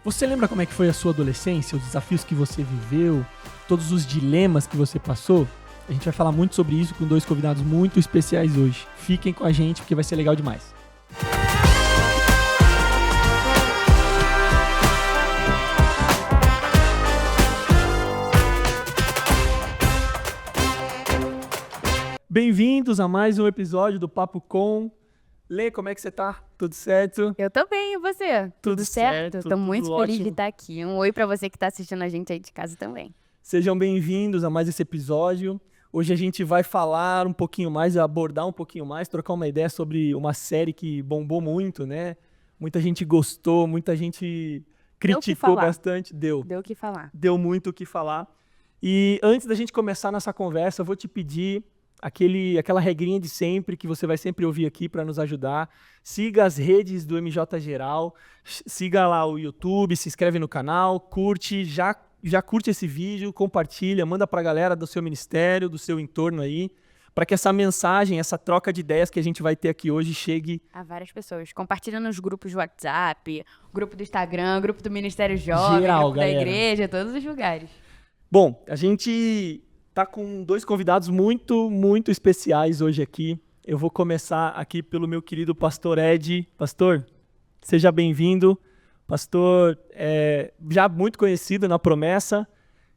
Você lembra como é que foi a sua adolescência, os desafios que você viveu, todos os dilemas que você passou? A gente vai falar muito sobre isso com 2 convidados muito especiais hoje. Fiquem com a gente porque vai ser legal demais. Bem-vindos a mais um episódio do Papo Com. Lê, como é que você tá? Tudo certo? Eu tô bem, e você? Tudo certo, Tô muito tudo feliz ótimo. de estar aqui. Um oi pra você que tá assistindo a gente aí de casa também. Sejam bem-vindos a mais esse episódio. Hoje a gente vai falar um pouquinho mais, abordar um pouquinho mais, trocar uma ideia sobre uma série que bombou muito, né? Muita gente gostou, muita gente criticou bastante. Deu o que falar. Deu muito o que falar. E antes da gente começar nossa conversa, eu vou te pedir aquela regrinha de sempre, que você vai sempre ouvir aqui para nos ajudar. Siga as redes do MJ Geral, siga lá o YouTube, se inscreve no canal, curte, já curte esse vídeo, compartilha, manda pra galera do seu ministério, do seu entorno aí, para que essa mensagem, essa troca de ideias que a gente vai ter aqui hoje chegue a várias pessoas. Compartilha nos grupos de WhatsApp, grupo do Instagram, grupo do Ministério Jovem, geral, grupo galera. da igreja, todos os lugares. Bom, a gente tá com 2 convidados muito, muito especiais hoje aqui. Eu vou começar aqui pelo meu querido pastor Ed. Pastor, seja bem-vindo. Pastor já muito conhecido na Promessa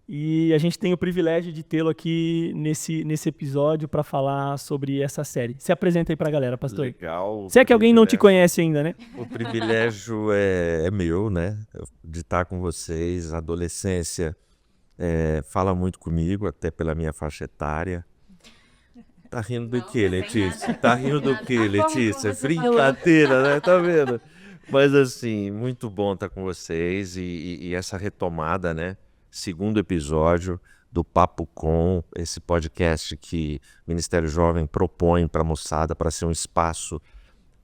e a gente tem o privilégio de tê-lo aqui nesse episódio para falar sobre essa série. Se apresenta aí pra galera, pastor. Legal. Se é que alguém não te conhece ainda, né? O privilégio é meu, né? De estar com vocês. A adolescência fala muito comigo, até pela minha faixa etária. Tá rindo do quê, Letícia? Tá rindo do quê, Letícia? Brincadeira, né? Tá vendo? Mas assim, muito bom estar com vocês e essa retomada, né? 2º episódio do Papo Com, esse podcast que o Ministério Jovem propõe para a moçada, para ser um espaço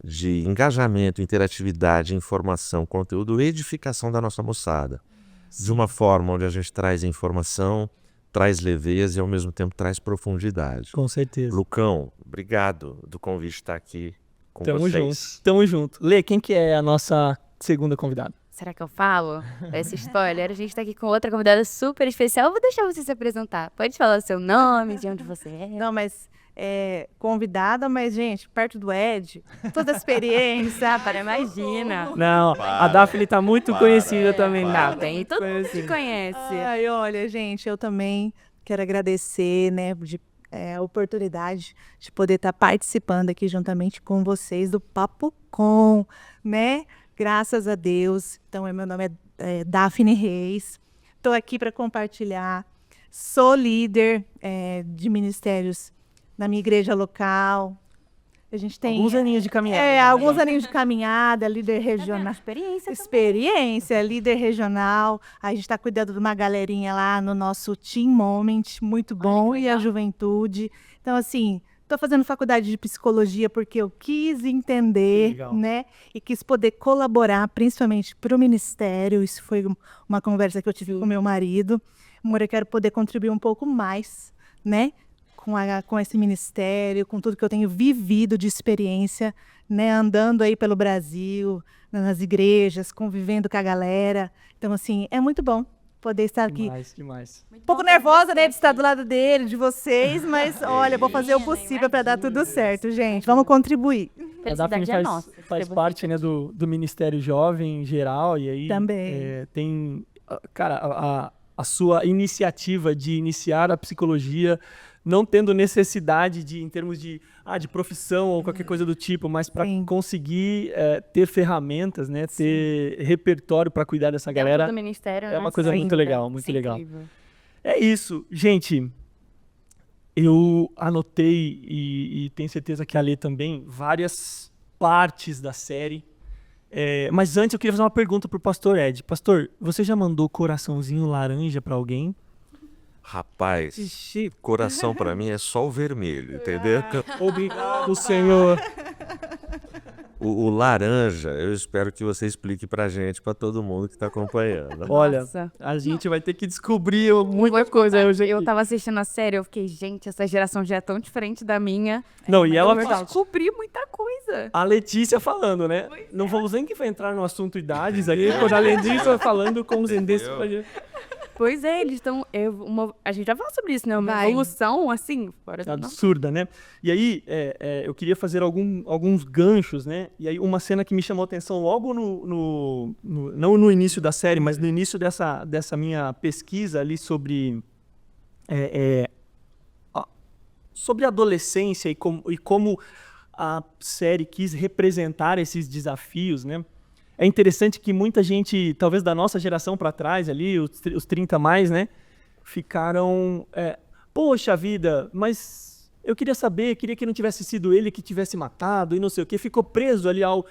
de engajamento, interatividade, informação, conteúdo e edificação da nossa moçada. Sim. De uma forma onde a gente traz informação, traz leveza e ao mesmo tempo traz profundidade. Com certeza. Lucão, obrigado do convite estar aqui com vocês. Tamo junto. Lê, quem que é a nossa segunda convidada? Será que eu falo essa spoiler? A gente tá aqui com outra convidada super especial. Eu vou deixar você se apresentar. Pode falar o seu nome, de onde você é. Não, mas convidada, mas, gente, perto do Ed, toda a experiência. Imagina. Não, a Daphne tá muito conhecida também. Não, tem, todo mundo te conhece. Ai, olha, gente, eu também quero agradecer, né, a oportunidade de poder estar participando aqui juntamente com vocês do Papo Com, né? Graças a Deus. Então, meu nome é Daphne Reis. Estou aqui para compartilhar. Sou líder de ministérios na minha igreja local. A gente tem alguns aninhos de caminhada. Alguns aninhos de caminhada, líder regional. Experiência, líder regional. A gente está cuidando de uma galerinha lá no nosso Team Moment, muito bom, e a juventude. Então, assim, estou fazendo faculdade de psicologia porque eu quis entender, né? E quis poder colaborar, principalmente para o ministério. Isso foi uma conversa que eu tive com meu marido. Amor, eu quero poder contribuir um pouco mais, né? Com esse ministério, com tudo que eu tenho vivido de experiência, né? Andando aí pelo Brasil, nas igrejas, convivendo com a galera. Então, assim, é muito bom poder estar aqui. Demais. Um pouco nervosa, né, de estar do lado dele, de vocês, mas olha, vou fazer o possível para dar tudo certo, gente. Vamos contribuir. A Daphne faz parte, né, do Ministério Jovem em geral, e aí também tem, cara, a sua iniciativa de iniciar a psicologia, não tendo necessidade em termos de profissão ou qualquer coisa do tipo, mas para conseguir ter ferramentas, né, ter repertório para cuidar dessa galera, do ministério, é uma coisa muito legal, muito legal. Incrível. É isso, gente. Eu anotei e tenho certeza que a Lê também várias partes da série. Mas antes eu queria fazer uma pergunta pro pastor Ed. Pastor, você já mandou coraçãozinho laranja para alguém? Rapaz, coração pra mim é só o vermelho, entendeu? Obrigado, Senhor. O laranja, eu espero que você explique pra gente, pra todo mundo que tá acompanhando. Olha, Nossa. a gente vai ter que descobrir muita coisa. Eu tava assistindo a série, eu fiquei, gente, essa geração já é tão diferente da minha. Não, e ela Eu descobri muita coisa. A Letícia falando, né? Não vamos nem que vai entrar no assunto idades aí, quando a Letícia falando com os endesses. Pois é, eles estão... A gente já falou sobre isso, né? Uma Vai. evolução, assim, fora do Absurda, né? E aí, eu queria fazer alguns ganchos, né? E aí, uma cena que me chamou a atenção logo não no início da série, mas no início dessa minha pesquisa ali sobre a adolescência e como a série quis representar esses desafios, né? É interessante que muita gente, talvez da nossa geração para trás ali, os 30 mais, né? Ficaram, poxa vida, mas eu queria que não tivesse sido ele que tivesse matado e não sei o quê. Ficou preso ali ao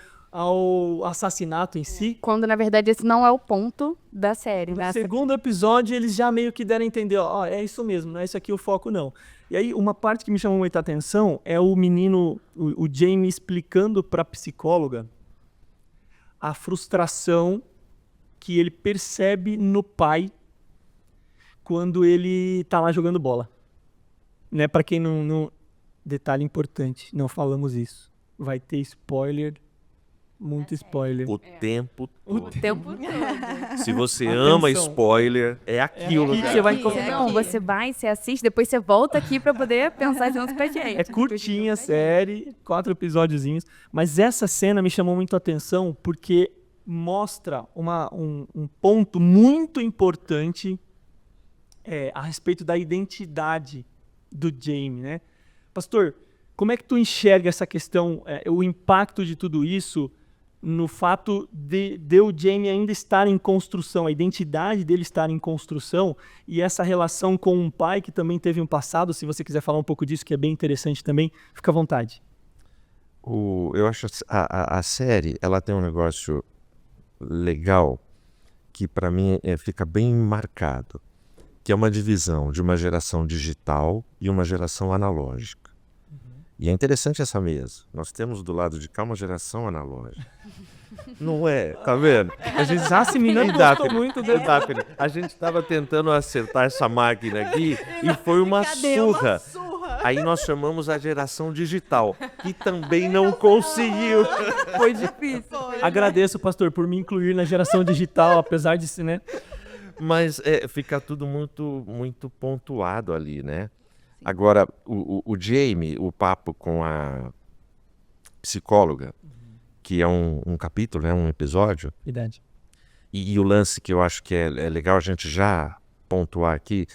assassinato em si. Quando, na verdade, esse não é o ponto da série. No segundo episódio, eles já meio que deram a entender, ó, é isso mesmo, não é isso aqui o foco, não. E aí, uma parte que me chamou muita atenção é o menino, o Jamie, explicando para a psicóloga a frustração que ele percebe no pai quando ele tá lá jogando bola. Né? Para quem não... Detalhe importante, não falamos isso. Vai ter spoiler, muito spoiler. O tempo todo. O tempo todo. Se você Atenção. ama spoiler, é aquilo. aqui que cara. você vai Não, encontrar. você assiste, depois você volta aqui pra poder pensar junto com a gente. É curtinha a série, 4 episódiozinhos, mas essa cena me chamou muito a atenção porque mostra um ponto muito importante a respeito da identidade do Jamie, né? Pastor, como é que tu enxerga essa questão, o impacto de tudo isso no fato de o Jamie ainda estar em construção, a identidade dele estar em construção e essa relação com um pai que também teve um passado? Se você quiser falar um pouco disso, que é bem interessante também, fica à vontade. Eu acho a série, ela tem um negócio legal que para mim fica bem marcado, que é uma divisão de uma geração digital e uma geração analógica. E é interessante essa mesa. Nós temos do lado de cá uma geração analógica. Não é? Tá vendo? A gente já se me não gostou muito dele. A gente estava tentando acertar essa máquina aqui e foi uma surra. Aí nós chamamos a geração digital, que também não conseguiu. Foi difícil. Agradeço, pastor, por me incluir na geração digital, apesar de ser, né? Mas fica tudo muito, muito pontuado ali, né? Agora, o Jamie, o papo com a psicóloga, que é um capítulo, né, um episódio, Verdade. e o lance que eu acho que é legal a gente já pontuar aqui,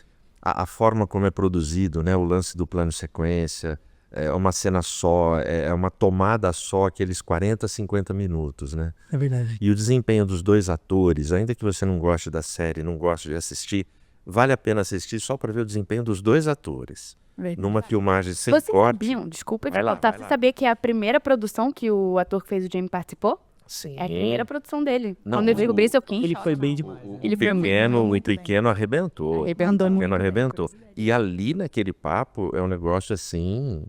a forma como é produzido, né, o lance do plano sequência, é uma cena só, é uma tomada só, aqueles 40, 50 minutos, né? É verdade. E o desempenho dos dois atores, ainda que você não goste da série, não goste de assistir, vale a pena assistir só para ver o desempenho dos dois atores. Verdade. Numa filmagem sem Vocês corte. sabiam, desculpa te Vai lá, contar, vai você lá. sabia que é a primeira produção que o ator que fez o Jamie participou? Sim. É a primeira produção dele. Não, Quando eu descobri isso, eu fiquei em Ele choque. foi bem demais. Ele foi O pequeno arrebentou. Arrebentou. O pequeno arrebentou. E ali naquele papo é um negócio assim,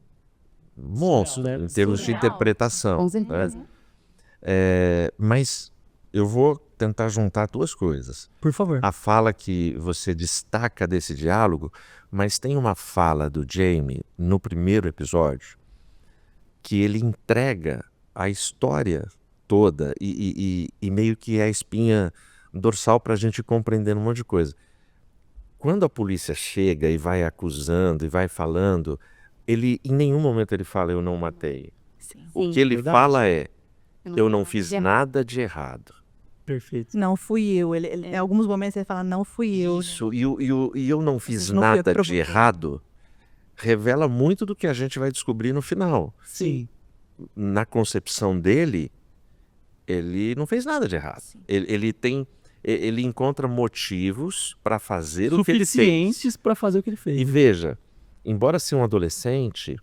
monstro, Surreal, né? em termos de Surreal. interpretação. Com certeza. Né? Mas eu vou tentar juntar duas coisas. Por favor. A fala que você destaca desse diálogo, mas tem uma fala do Jamie no primeiro episódio que ele entrega a história toda e meio que é a espinha dorsal para a gente compreender um monte de coisa. Quando a polícia chega e vai acusando e vai falando, ele em nenhum momento ele fala eu não matei. O que ele verdade. fala é eu não fiz nada de errado. Perfeito. Não fui eu. Em alguns momentos ele fala, não fui eu. Isso, e eu não fiz não fui eu que nada de provoquei. errado, revela muito do que a gente vai descobrir no final. Sim. Na concepção dele, ele não fez nada de errado. Ele encontra motivos para fazer o que ele fez. Suficientes para fazer o que ele fez. E veja, embora seja um adolescente,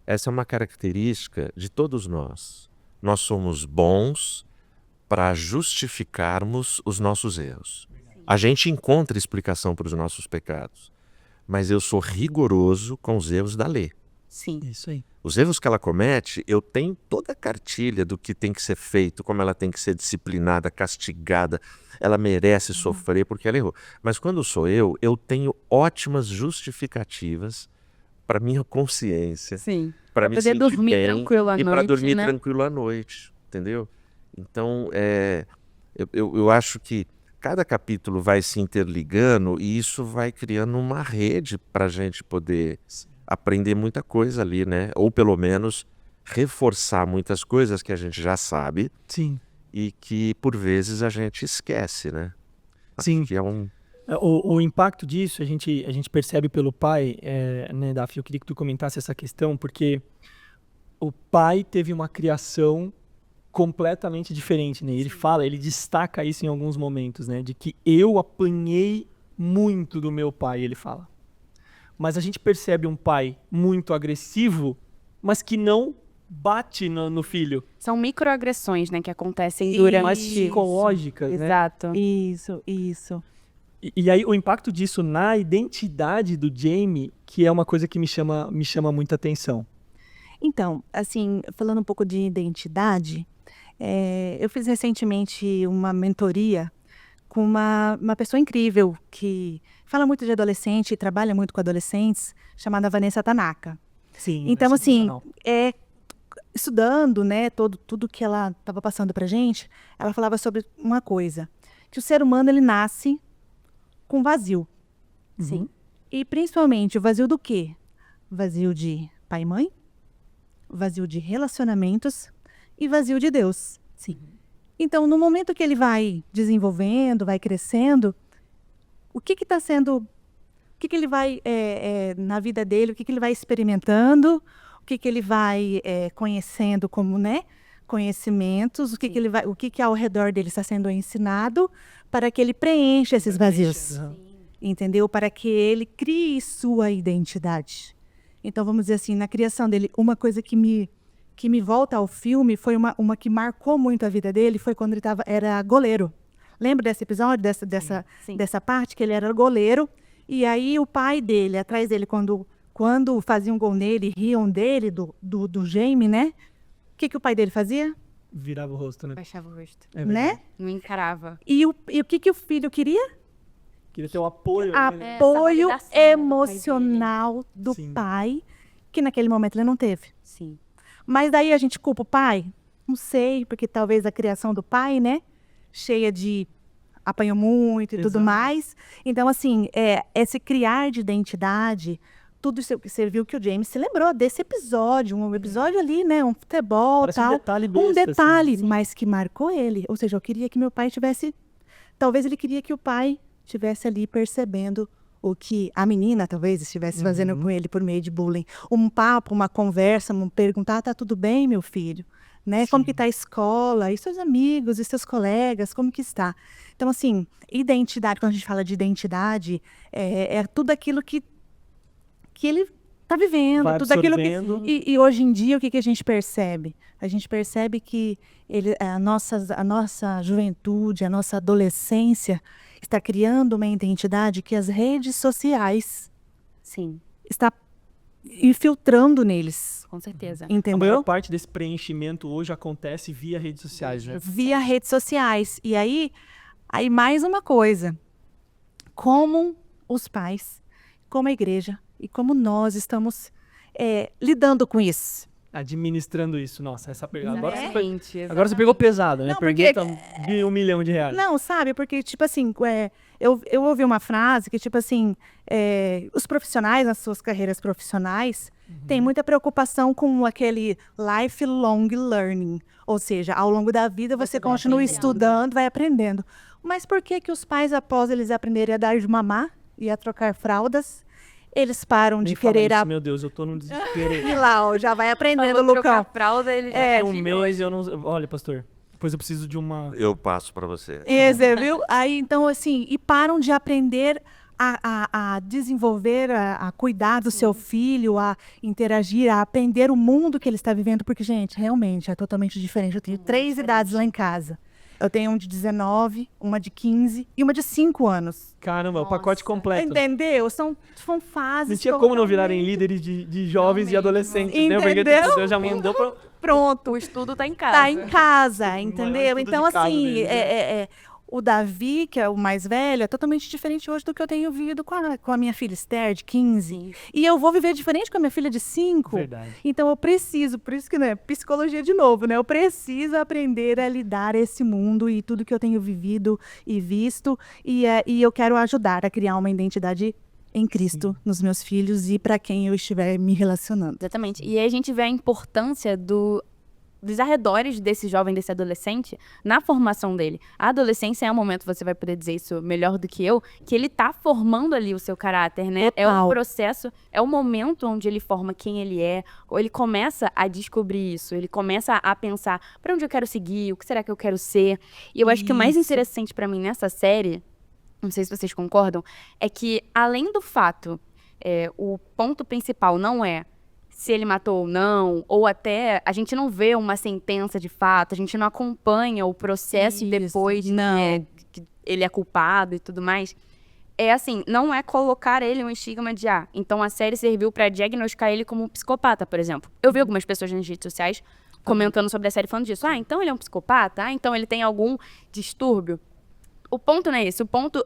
essa é uma característica de todos nós. Nós somos bons para justificarmos os nossos erros. A gente encontra explicação para os nossos pecados, mas eu sou rigoroso com os erros da lei. Sim. Isso aí. Os erros que ela comete, eu tenho toda a cartilha do que tem que ser feito, como ela tem que ser disciplinada, castigada, ela merece sofrer porque ela errou. Mas quando sou eu tenho ótimas justificativas para minha consciência, Sim. para me poder sentir dormir bem tranquilo à e para noite, dormir né? tranquilo à noite, entendeu? Então, eu acho que cada capítulo vai se interligando e isso vai criando uma rede para a gente poder aprender muita coisa ali, né? Ou pelo menos reforçar muitas coisas que a gente já sabe Sim. e que por vezes a gente esquece, né? Acho Sim. que é um... O impacto disso a gente percebe pelo pai, né, Daphne? Eu queria que tu comentasse essa questão, porque o pai teve uma criação completamente diferente, né? Ele destaca isso em alguns momentos, né? De que eu apanhei muito do meu pai, ele fala. Mas a gente percebe um pai muito agressivo, mas que não bate no filho. São microagressões, né, que acontecem E- durante... Mais psicológicas, né? Exato. Isso. E aí o impacto disso na identidade do Jamie, que é uma coisa que me chama muita atenção. Então, assim, falando um pouco de identidade, eu fiz recentemente uma mentoria com uma pessoa incrível que fala muito de adolescente e trabalha muito com adolescentes, chamada Vanessa Tanaka. Sim. Então, assim, estudando, né, tudo que ela estava passando pra gente, ela falava sobre uma coisa, que o ser humano, ele nasce com vazio. Sim. E principalmente o vazio do quê? Vazio de pai e mãe, vazio de relacionamentos e vazio de Deus. Sim. Então, no momento que ele vai desenvolvendo, vai crescendo, o que está sendo, o que ele vai, na vida dele, o que ele vai experimentando, o que ele vai conhecendo como, né, conhecimentos, o que ao redor dele está sendo ensinado para que ele preencha esses vazios. Entendeu? Para que ele crie sua identidade. Então, vamos dizer assim, na criação dele, uma coisa que me volta ao filme foi uma que marcou muito a vida dele, foi quando ele era goleiro. Lembra desse episódio, dessa parte, que ele era goleiro, e aí o pai dele, atrás dele, quando faziam gol nele, riam dele, do Jamie, né? O que o pai dele fazia? Virava o rosto, né? Baixava o rosto. É verdade. Né? Não encarava. E o que o filho queria? Queria ter o apoio. né? Apoio essa validação, né, do pai emocional do Sim. pai, que naquele momento ele não teve. Sim. Mas daí a gente culpa o pai? Não sei, porque talvez a criação do pai, né? Cheia de apanhou muito e tudo Exato. mais. Então, assim, esse criar de identidade, tudo isso que você viu que o James se lembrou desse episódio, um episódio ali, né? Um futebol, Parece um tal. detalhe Um besta, detalhe, assim. mas que marcou ele. Ou seja, eu queria que meu pai tivesse... Talvez ele queria que o pai estivesse ali percebendo o que a menina talvez estivesse fazendo com ele por meio de bullying. Um papo, uma conversa, perguntar, tá tudo bem, meu filho? Né? Como que tá a escola? E seus amigos, e seus colegas, como que está? Então, assim, identidade, quando a gente fala de identidade, é tudo aquilo que ele está vivendo, Vai tudo aquilo que... absorvendo. E hoje em dia, o que a gente percebe? A gente percebe que a nossa juventude, a nossa adolescência está criando uma identidade que as redes sociais Sim, está infiltrando neles, com certeza. A maior entendeu? parte desse preenchimento hoje acontece via redes sociais, né? Via redes sociais. E aí mais uma coisa, como os pais, como a igreja e como nós estamos lidando com isso. Administrando isso. Nossa, essa pergunta. Exatamente. Agora você pegou pesado, né? Não, porque- Pergunta de R$1 milhão. Não, sabe? Porque, tipo assim, eu ouvi uma frase que, tipo assim, os profissionais, nas suas carreiras profissionais, têm muita preocupação com aquele lifelong learning. Ou seja, ao longo da vida você vai continua aprendendo. estudando, vai aprendendo. Mas por que os pais, após eles aprenderem a dar de mamar e a trocar fraldas, eles param de querer... Meu Deus, eu tô num desespero. E lá, ó, já vai aprendendo, Falou trocar Lucão. fralda, ele O meu, mas eu não... Olha, pastor, depois eu preciso de uma... Eu passo para você. Você viu? Aí, então, assim, e param de aprender a desenvolver, a cuidar do seu filho, a interagir, a aprender o mundo que ele está vivendo, porque, gente, realmente é totalmente diferente. Eu tenho 3 idades lá em casa. Eu tenho um de 19, uma de 15 e uma de 5 anos. Caramba, o pacote completo. Entendeu? São fases. Não tinha como não totalmente- virarem líderes de jovens e mesmo. adolescentes, Entendeu? né? Porque Deus já mandou pra... Pronto. O estudo tá em casa. Tá em casa, entendeu? tudo Então, de casa assim, deles, né? o Davi, que é o mais velho, é totalmente diferente hoje do que eu tenho vivido com a minha filha Esther, de 15. E eu vou viver diferente com a minha filha de 5. Verdade. Então eu preciso, por isso que, né, psicologia de novo, né? Eu preciso aprender a lidar esse mundo e tudo que eu tenho vivido e visto. E eu quero ajudar a criar uma identidade em Cristo nos meus filhos e para quem eu estiver me relacionando. Exatamente. E aí a gente vê a importância dos arredores desse jovem, desse adolescente, na formação dele. A adolescência é um momento, você vai poder dizer isso melhor do que eu, que ele tá formando ali o seu caráter, né? É Total. o processo, é o momento onde ele forma quem ele é, ou ele começa a descobrir isso, ele começa a pensar, para onde eu quero seguir, o que será que eu quero ser? E eu acho que o mais Isso. interessante para mim nessa série, não sei se vocês concordam, é que além do fato, o ponto principal não é se ele matou ou não, ou até a gente não vê uma sentença de fato, a gente não acompanha o processo Isso, depois não. que ele é culpado e tudo mais. É assim, não é colocar ele um estigma de então a série serviu pra diagnosticar ele como um psicopata, por exemplo. Eu vi algumas pessoas nas redes sociais comentando sobre a série falando disso. Então ele é um psicopata? Então ele tem algum distúrbio? O ponto não é esse. O ponto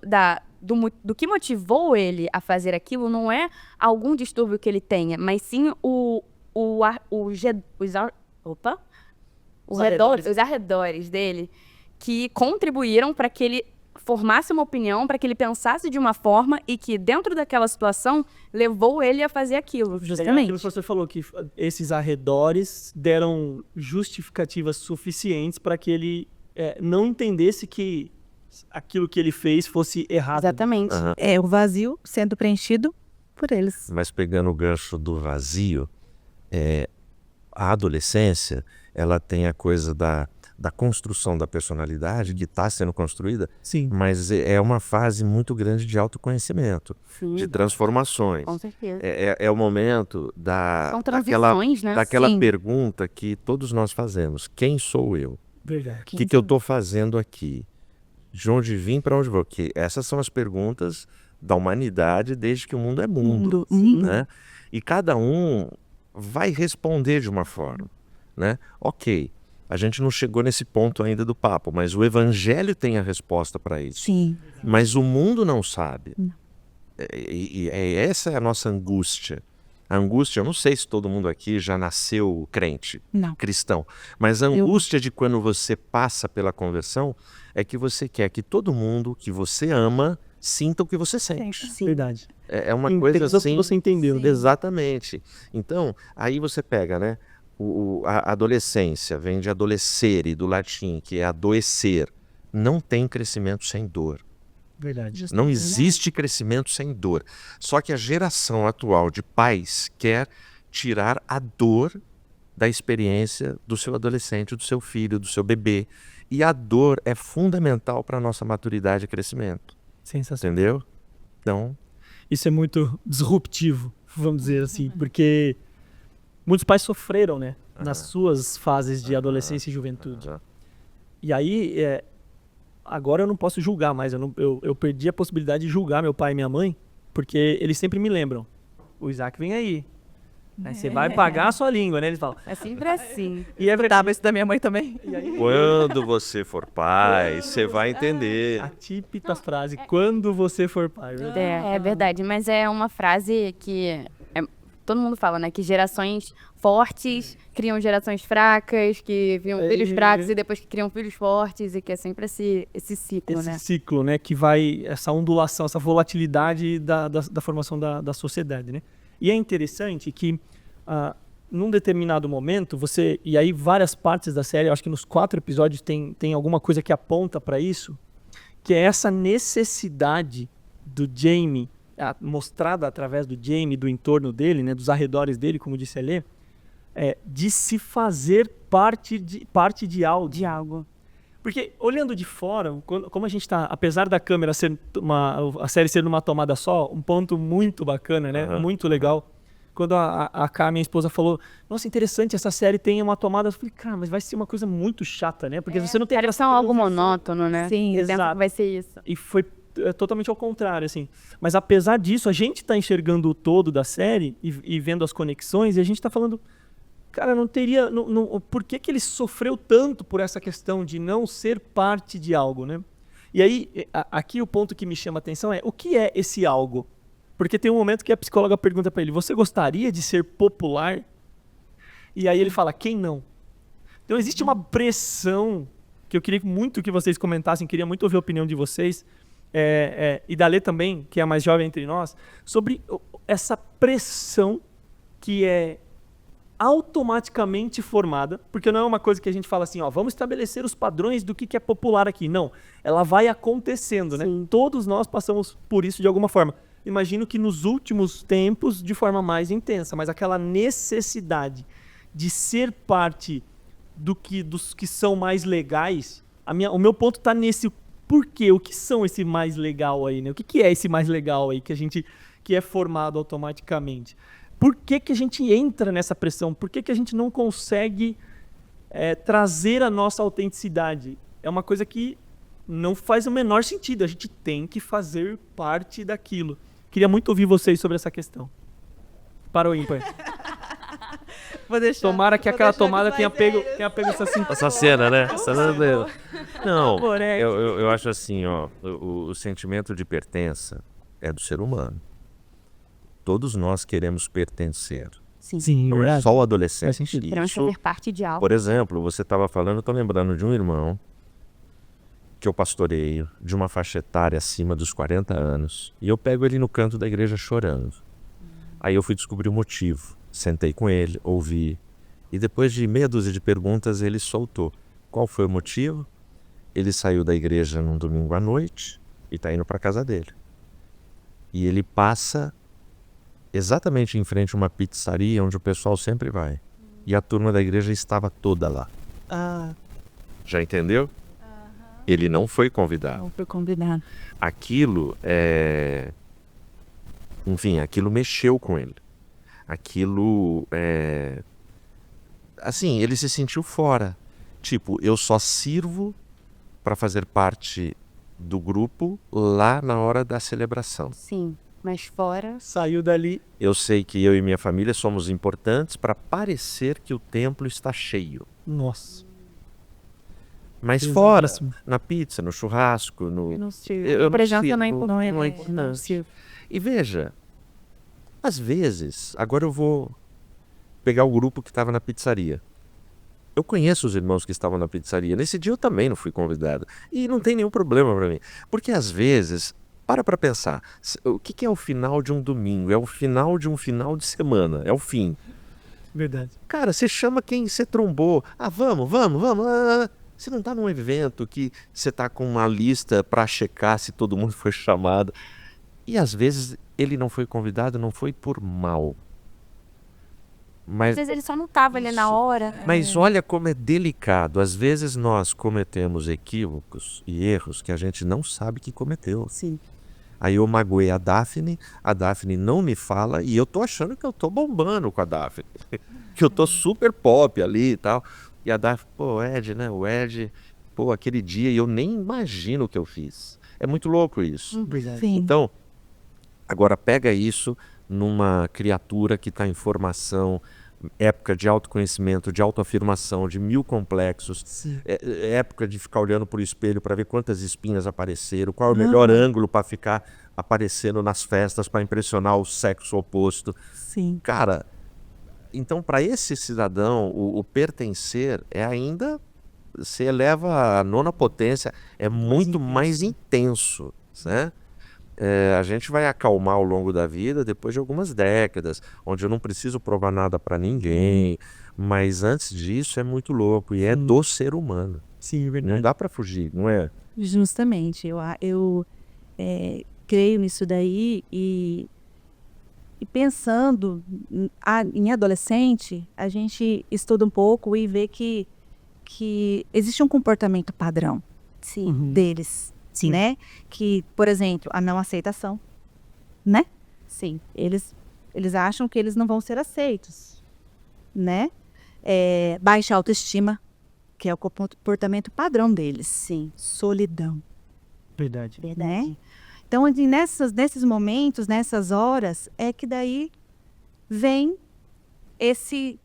do que motivou ele a fazer aquilo não é algum distúrbio que ele tenha, mas sim os arredores dele que contribuíram para que ele formasse uma opinião, para que ele pensasse de uma forma e que dentro daquela situação levou ele a fazer aquilo. É aquilo Justamente. que você falou, que esses arredores deram justificativas suficientes para que ele não entendesse que aquilo que ele fez fosse errado. Exatamente. Aham. É o vazio sendo preenchido por eles. Mas pegando o gancho do vazio, a adolescência, ela tem a coisa da construção da personalidade que está sendo construída, Sim. mas é uma fase muito grande de autoconhecimento, Sim, de transformações. com certeza. É o momento São daquela transições, né? Sim. pergunta que todos nós fazemos: quem sou eu? Verdade. O que eu estou fazendo aqui? De onde vim, para onde vou? Que essas são as perguntas da humanidade desde que o mundo é mundo. Né? E cada um vai responder de uma forma. Né? Ok, a gente não chegou nesse ponto ainda do papo, mas o Evangelho tem a resposta para isso. Sim. Mas o mundo não sabe. Essa é a nossa angústia. A angústia, eu não sei se todo mundo aqui já nasceu crente, Não. cristão, mas a angústia de quando você passa pela conversão é que você quer que todo mundo que você ama sinta o que você sente. Sim. Verdade. É uma Entenda coisa o que assim. você entendeu. Exatamente. Então, aí você pega, né? A adolescência vem de adolescere, do latim, que é adoecer. Não tem crescimento sem dor. Verdade. Não existe crescimento sem dor. Só que a geração atual de pais quer tirar a dor da experiência do seu adolescente, do seu filho, do seu bebê. E a dor é fundamental para a nossa maturidade e crescimento. Sensacional. Entendeu? Então, Isso é muito disruptivo, vamos dizer assim, porque muitos pais sofreram, né? Nas suas fases de adolescência e juventude. E aí, agora eu não posso julgar mais, eu perdi a possibilidade de julgar meu pai e minha mãe, porque eles sempre me lembram, o Isaac vem aí você vai pagar a sua língua, né? Eles falam. É sempre assim. E é verdade. Mas da minha mãe também. E aí, quando você for pai, você vai entender. a típica frase, quando você for pai. Verdade? É verdade, mas é uma frase que todo mundo fala, né? Que gerações fortes criam gerações fracas, que criam filhos fracos e depois que criam filhos fortes, e que é sempre esse ciclo, Esse né? ciclo, né? Que vai, essa ondulação, essa volatilidade da formação da sociedade, né? E é interessante que, num determinado momento, e aí várias partes da série, eu acho que nos 4 episódios tem alguma coisa que aponta para isso, que é essa necessidade do Jamie, mostrada através do Jamie, do entorno dele, né, dos arredores dele, como disse a Lê, de se fazer parte de algo. De algo. Porque, olhando de fora, como a gente está, apesar da câmera ser a série ser numa tomada só, um ponto muito bacana, né? Muito legal. quando a Ká, minha esposa, falou, nossa, interessante, essa série tem uma tomada, eu falei, cara, mas vai ser uma coisa muito chata, né? Porque você não tem... Deve ser algo monótono, né? Sim, Eles pensam que vai ser isso. E foi totalmente ao contrário, assim. Mas apesar disso, a gente tá enxergando o todo da série e vendo as conexões, e a gente tá falando, cara, não teria... por que ele sofreu tanto por essa questão de não ser parte de algo, né? E aí, aqui o ponto que me chama a atenção é, o que é esse algo? Porque tem um momento que a psicóloga pergunta para ele, você gostaria de ser popular? E aí ele fala, quem não? Então existe uma pressão que eu queria muito que vocês comentassem, queria muito ouvir a opinião de vocês, e da Lê também, que é a mais jovem entre nós, sobre essa pressão que é automaticamente formada, porque não é uma coisa que a gente fala assim, ó, vamos estabelecer os padrões do que é popular aqui. Não, ela vai acontecendo, né? Todos nós passamos por isso de alguma forma. Imagino que nos últimos tempos de forma mais intensa, mas aquela necessidade de ser parte dos que são mais legais, o meu ponto está nesse porquê, o que são esse mais legal aí, né? O que é esse mais legal aí que é formado automaticamente? Por que a gente entra nessa pressão? Por que a gente não consegue trazer a nossa autenticidade? É uma coisa que não faz o menor sentido, a gente tem que fazer parte daquilo. Queria muito ouvir vocês sobre essa questão. Para o ímpar. Tomara que aquela tomada tenha pego essa cena, né? Não, eu acho assim, ó, o sentimento de pertença é do ser humano. Todos nós queremos pertencer. Sim, Não é só o adolescente. Queremos fazer parte de algo. Por exemplo, você estava falando, eu estou lembrando de um irmão que eu pastoreio, de uma faixa etária acima dos 40 anos, e eu pego ele no canto da igreja chorando. Aí eu fui descobrir o motivo, sentei com ele, ouvi, e depois de meia dúzia de perguntas ele soltou. Qual foi o motivo? Ele saiu da igreja num domingo à noite e está indo para casa dele. E ele passa exatamente em frente a uma pizzaria onde o pessoal sempre vai. E a turma da igreja estava toda lá. Já entendeu? Ele não foi convidado. Não foi combinado. Aquilo enfim, aquilo mexeu com ele. Aquilo assim, ele se sentiu fora. Tipo, eu só sirvo para fazer parte do grupo lá na hora da celebração. Sim, mas fora... Saiu dali. Eu sei que eu e minha família somos importantes para parecer que o templo está cheio. Nossa. Mas fora, na pizza, no churrasco, no... A presença não é importante. E veja, às vezes, agora eu vou pegar o grupo que estava na pizzaria. Eu conheço os irmãos que estavam na pizzaria. Nesse dia eu também não fui convidado. E não tem nenhum problema para mim. Porque às vezes, para pensar, o que é o final de um domingo? É o final de um final de semana, é o fim. Verdade. Cara, você chama quem você trombou. Vamos. Você não está num evento que você está com uma lista para checar se todo mundo foi chamado. E às vezes ele não foi convidado, não foi por mal. Mas, às vezes ele só não estava ali na hora. Mas olha como é delicado. Às vezes nós cometemos equívocos e erros que a gente não sabe que cometeu. Sim. Aí eu magoei a Daphne não me fala e eu tô achando que eu tô bombando com a Daphne. Que eu tô super pop ali e tal. E a Daphne, o Ed, né? O Ed, aquele dia, e eu nem imagino o que eu fiz. É muito louco isso. Sim. Então, agora pega isso numa criatura que está em formação, época de autoconhecimento, de autoafirmação, de 1000 complexos, época de ficar olhando para o espelho para ver quantas espinhas apareceram, qual é o melhor ângulo para ficar aparecendo nas festas para impressionar o sexo oposto. Sim. Cara, então para esse cidadão, o pertencer é ainda, se eleva a 9ª potência, é muito mais intenso, né? A gente vai acalmar ao longo da vida depois de algumas décadas, onde eu não preciso provar nada para ninguém, mas antes disso é muito louco e é do ser humano. Sim, verdade. Não dá para fugir, não é? Justamente, eu creio nisso daí e pensando em adolescente, a gente estuda um pouco e vê que existe um comportamento padrão deles. Né? Que, por exemplo, a não aceitação, né? Sim. Eles Eles acham que eles não vão ser aceitos, né? Baixa autoestima, que é o comportamento padrão deles. Sim. Solidão, Verdade. né? Então, nesses momentos, nessas horas, é que daí vem esse...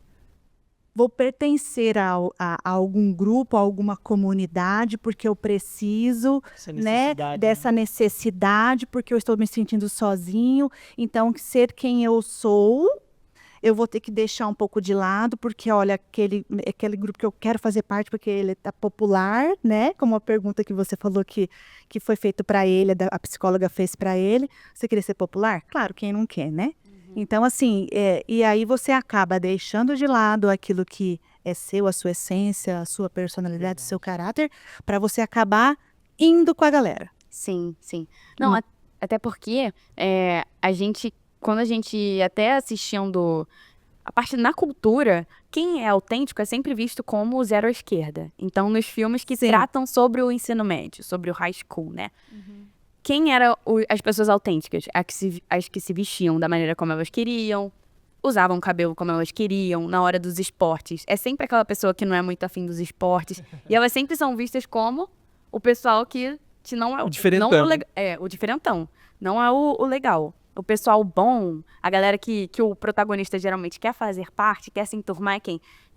Vou pertencer a algum grupo, a alguma comunidade, porque eu preciso, Essa né, necessidade, dessa necessidade, porque eu estou me sentindo sozinho. Então, ser quem eu sou, eu vou ter que deixar um pouco de lado, porque, olha, aquele grupo que eu quero fazer parte, porque ele está popular, né? Como a pergunta que você falou que foi feito para ele, a psicóloga fez para ele. Você queria ser popular? Claro, quem não quer, né? Então, assim, e aí você acaba deixando de lado aquilo que é seu, a sua essência, a sua personalidade, o seu caráter, para você acabar indo com a galera. Sim, sim. Não, até porque quando a gente até assistindo a parte na cultura, quem é autêntico é sempre visto como zero à esquerda. Então, nos filmes que tratam sobre o ensino médio, sobre o high school, né? Quem eram as pessoas autênticas? As que se vestiam da maneira como elas queriam, usavam o cabelo como elas queriam, na hora dos esportes. É sempre aquela pessoa que não é muito afim dos esportes. E elas sempre são vistas como o pessoal que não é O diferentão. Não o diferentão. Não é o legal. O pessoal bom, a galera que o protagonista geralmente quer fazer parte, quer se enturmar,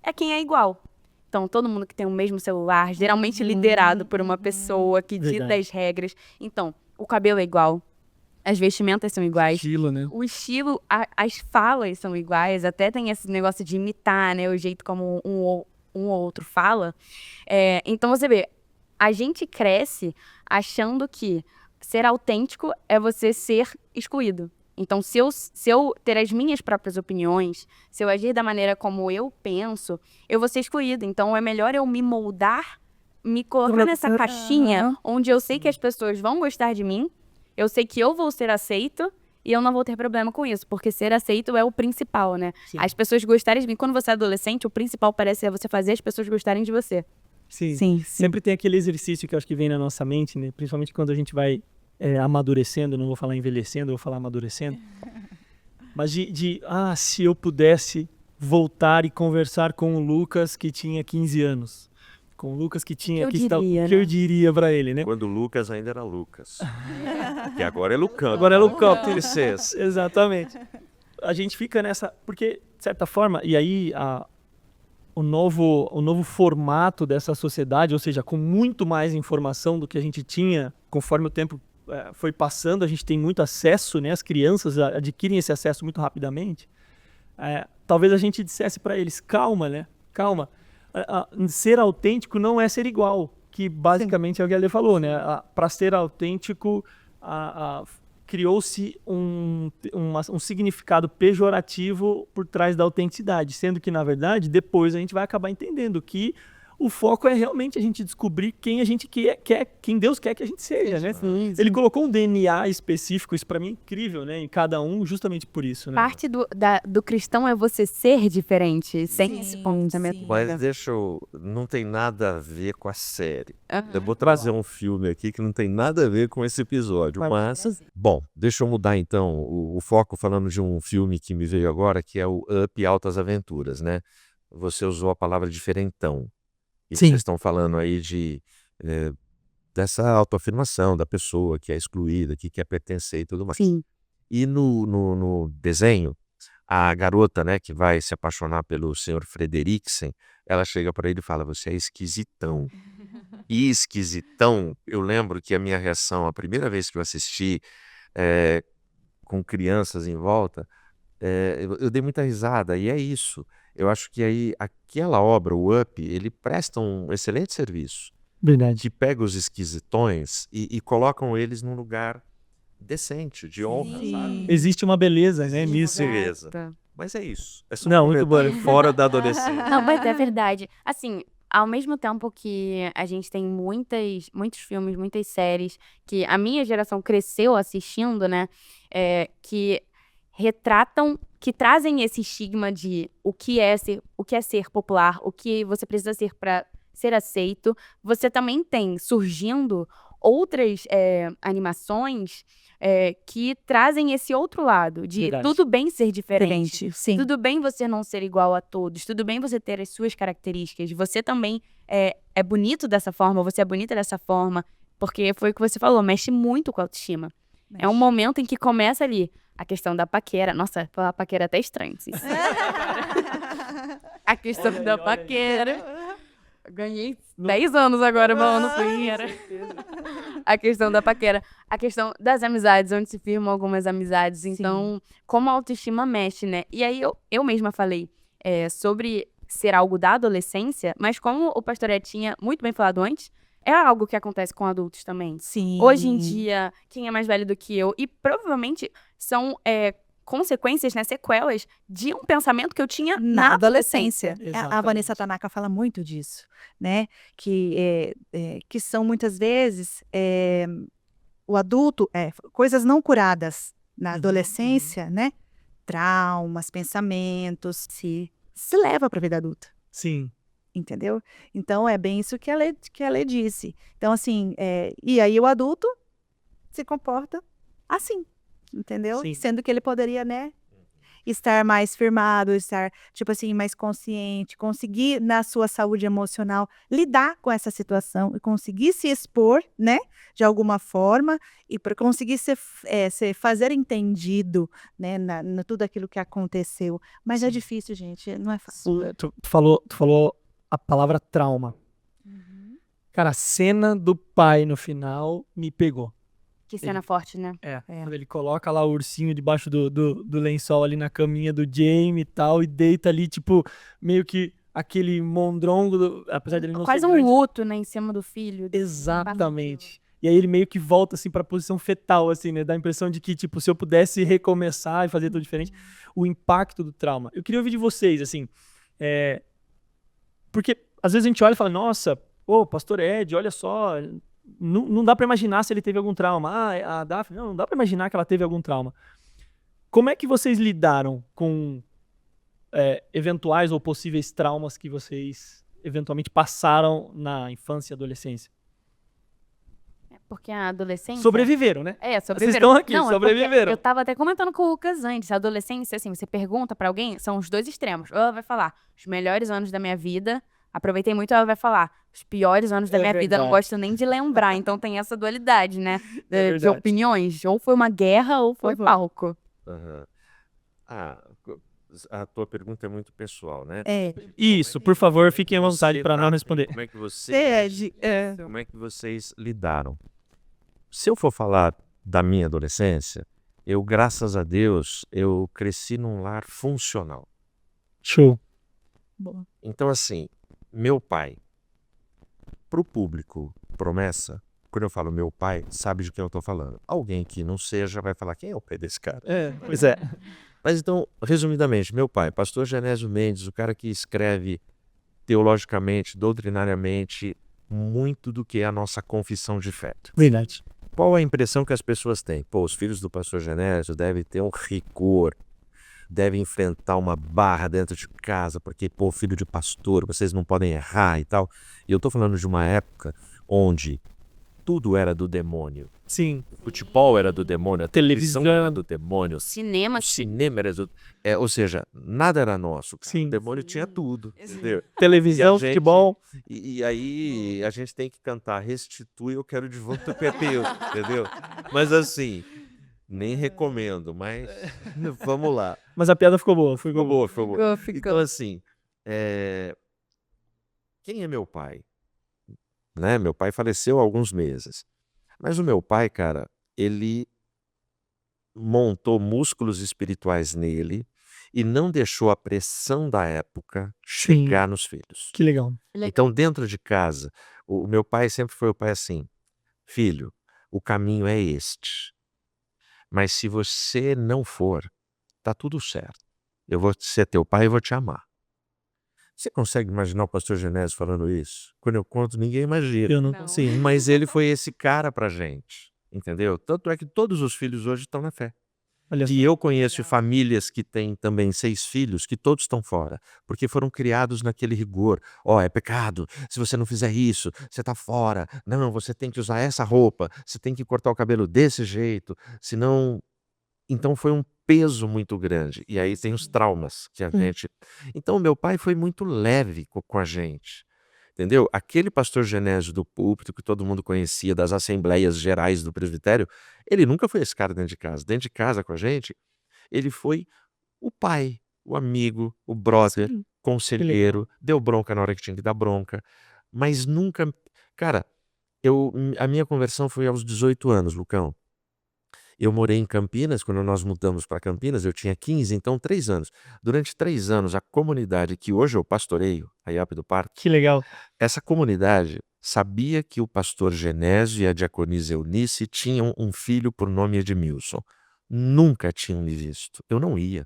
é quem é igual. Então, todo mundo que tem o mesmo celular, geralmente liderado por uma pessoa que dita as regras. Então, o cabelo é igual, as vestimentas são iguais. Estilo, né? O estilo, as falas são iguais, até tem esse negócio de imitar, né? O jeito como um ou outro fala. Então, você vê, a gente cresce achando que ser autêntico é você ser excluído. Então, se eu ter as minhas próprias opiniões, se eu agir da maneira como eu penso, eu vou ser excluído. Então, é melhor eu me moldar, me colocar nessa caixinha onde eu sei que as pessoas vão gostar de mim, eu sei que eu vou ser aceito e eu não vou ter problema com isso, porque ser aceito é o principal, né? Sim. As pessoas gostarem de mim. Quando você é adolescente, o principal parece ser você fazer as pessoas gostarem de você. Sim. Sempre tem aquele exercício que eu acho que vem na nossa mente, né? Principalmente quando a gente vai amadurecendo, não vou falar envelhecendo, vou falar amadurecendo. Mas se eu pudesse voltar e conversar com o Lucas que tinha 15 anos. Com o Lucas que tinha... O que eu diria pra ele, né? Quando o Lucas ainda era Lucas. Que agora é Lucão. Agora é Lucão. Com licença. Exatamente. A gente fica nessa... Porque, de certa forma, e aí o novo formato dessa sociedade, ou seja, com muito mais informação do que a gente tinha, conforme o tempo foi passando, a gente tem muito acesso, né? As crianças adquirem esse acesso muito rapidamente. Talvez a gente dissesse para eles, calma, né? Calma. Ser autêntico não é ser igual, que basicamente é o que ele falou, né? Para ser autêntico, criou-se um significado pejorativo por trás da autenticidade, sendo que, na verdade, depois a gente vai acabar entendendo que o foco é realmente a gente descobrir quem a gente quer, quem Deus quer que a gente seja, né? Sim. Ele colocou um DNA específico, isso para mim é incrível, né? Em cada um, justamente por isso, né? Parte do cristão é você ser diferente, sem esse pensamento. Mas não tem nada a ver com a série. Aham. Eu vou trazer um filme aqui que não tem nada a ver com esse episódio, mas... Bom, deixa eu mudar então o foco falando de um filme que me veio agora, que é o Up Altas Aventuras, né? Você usou a palavra diferentão. E Sim. vocês estão falando aí dessa autoafirmação da pessoa que é excluída, que quer pertencer e tudo mais. Sim. E no desenho, a garota, né, que vai se apaixonar pelo Sr. Frederiksen, ela chega para ele e fala, você é esquisitão. E esquisitão, eu lembro que a minha reação, a primeira vez que eu assisti com crianças em volta, eu dei muita risada, e é isso. Eu acho que aí aquela obra, o Up, ele presta um excelente serviço. Verdade. Que pega os esquisitões e colocam eles num lugar decente, de honra, sabe? Existe uma beleza, né, nisso. Beleza. Mas é isso. É só Não, muito bom. fora da adolescência. Não, mas é verdade. Assim, ao mesmo tempo que a gente tem muitos filmes, muitas séries que a minha geração cresceu assistindo, né? Que retratam, que trazem esse estigma de o que é ser popular, o que você precisa ser para ser aceito. Você também tem surgindo outras animações que trazem esse outro lado, de Verdade. tudo bem ser diferente. Diferente, sim. Tudo bem você não ser igual a todos, tudo bem você ter as suas características, você também é bonito dessa forma, você é bonita dessa forma, porque foi o que você falou, mexe muito com a autoestima. É um momento em que começa ali a questão da paquera. Nossa, falar paquera é até estranho. A questão Olha aí, da olha aí. paquera. Ganhei 10 anos agora falando paquera. A questão da paquera. A questão das amizades, onde se firmam algumas amizades. Então, como a autoestima mexe, né? E aí, eu mesma falei sobre ser algo da adolescência, mas como o pastor Ed tinha muito bem falado antes, é algo que acontece com adultos também. Sim. Hoje em dia, quem é mais velho do que eu, e provavelmente são consequências, né, sequelas de um pensamento que eu tinha Na adolescência. A Exatamente. Vanessa Tanaka fala muito disso, né? Que são muitas vezes o adulto, coisas não curadas na adolescência, né? Traumas, pensamentos, se leva para a vida adulta, Sim. entendeu? Então é bem isso que a Lê disse. Então, assim, e aí o adulto se comporta assim, entendeu? Sim. Sendo que ele poderia, né? Estar mais firmado, estar, tipo assim, mais consciente, conseguir, na sua saúde emocional, lidar com essa situação e conseguir se expor, né, de alguma forma, e para conseguir fazer entendido, né, no tudo aquilo que aconteceu. Mas é difícil, gente, não é fácil. Tu falou a palavra trauma. Cara, a cena do pai no final me pegou. Que cena forte, né? Quando ele coloca lá o ursinho debaixo do lençol ali na caminha do Jamie e tal, e deita ali, tipo, meio que aquele mondrongo, apesar dele não Quase ser um grande. luto, né, em cima do filho. Exatamente. E aí ele meio que volta, assim, pra posição fetal, assim, né? Dá a impressão de que, tipo, se eu pudesse recomeçar e fazer tudo diferente, o impacto do trauma. Eu queria ouvir de vocês, assim, porque às vezes a gente olha e fala, nossa, pastor Ed, olha só, não dá pra imaginar se ele teve algum trauma. A Daphne, não dá pra imaginar que ela teve algum trauma. Como é que vocês lidaram com eventuais ou possíveis traumas que vocês eventualmente passaram na infância e adolescência? Porque a adolescência... Sobreviveram, né? sobreviveram. Vocês estão aqui, Não, é porque sobreviveram. eu tava até comentando com o Lucas antes. A adolescência, assim, você pergunta pra alguém, são os dois extremos. Ou ela vai falar, os melhores anos da minha vida, aproveitei muito, ela vai falar, os piores anos da minha vida, eu não verdade. gosto nem de lembrar. Então tem essa dualidade, né? De verdade. opiniões. Ou foi uma guerra, ou foi palco. Aham. A tua pergunta é muito pessoal, né? Isso, por favor, fiquem à vontade Você para não tá- responder. Como é que você Como Como é que vocês lidaram? Se eu for falar da minha adolescência, eu, graças a Deus, eu cresci num lar funcional. Show. Então, assim, meu pai, pro público promessa, quando eu falo meu pai, sabe de quem eu tô falando. Alguém que não seja vai falar, quem é o pai desse cara? Pois é. Mas então, resumidamente, meu pai, pastor Genésio Mendes, o cara que escreve teologicamente, doutrinariamente, muito do que é a nossa confissão de fé. Verdade. Qual a impressão que as pessoas têm? Pô, os filhos do pastor Genésio devem ter um rigor, devem enfrentar uma barra dentro de casa, porque, pô, filho de pastor, vocês não podem errar e tal. E eu tô falando de uma época onde tudo era do demônio. Sim. O futebol era do demônio, a televisão Televisão. era do demônio, Cinema, o cinema era do... ou seja, nada era nosso. Cara. Sim. O demônio tinha tudo, entendeu? Televisão, E a gente- futebol. E aí a gente tem que cantar Restitui, eu quero de volta o Pepeu, entendeu? Mas assim, nem recomendo, mas vamos lá. Mas a piada ficou boa. Ficou boa. Ficou boa. ficou. Então assim, quem é meu pai? Né? Meu pai faleceu há alguns meses. Mas o meu pai, cara, ele montou músculos espirituais nele e não deixou a pressão da época chegar nos filhos. Que legal. Então, dentro de casa, o meu pai sempre foi o pai assim, filho, o caminho é este. Mas se você não for, tá tudo certo. Eu vou ser teu pai e vou te amar. Você consegue imaginar o pastor Genésio falando isso? Quando eu conto, ninguém imagina. Eu não Não. consigo. Mas ele foi esse cara pra gente, entendeu? Tanto é que todos os filhos hoje estão na fé. Olha E eu conheço famílias que têm também 6 filhos que todos estão fora, porque foram criados naquele rigor. Ó, é pecado, se você não fizer isso, você tá fora. Não, você tem que usar essa roupa, você tem que cortar o cabelo desse jeito, senão então foi um peso muito grande. E aí tem os traumas que a gente então meu pai foi muito leve com a gente, entendeu? Aquele pastor Genésio do púlpito que todo mundo conhecia das assembleias gerais do presbitério, ele nunca foi esse cara dentro de casa. Dentro de casa com a gente, ele foi o pai, o amigo, o brother, Sim. conselheiro, deu bronca na hora que tinha que dar bronca, mas nunca cara, a minha conversão foi aos 18 anos, Lucão. Eu morei em Campinas, quando nós mudamos para Campinas, eu tinha 15, então 3 anos. Durante 3 anos, a comunidade que hoje eu pastoreio, a IAP do Parque, Que legal. essa comunidade sabia que o pastor Genésio e a diaconisa Eunice tinham um filho por nome Edmilson. Nunca tinham me visto. Eu não ia.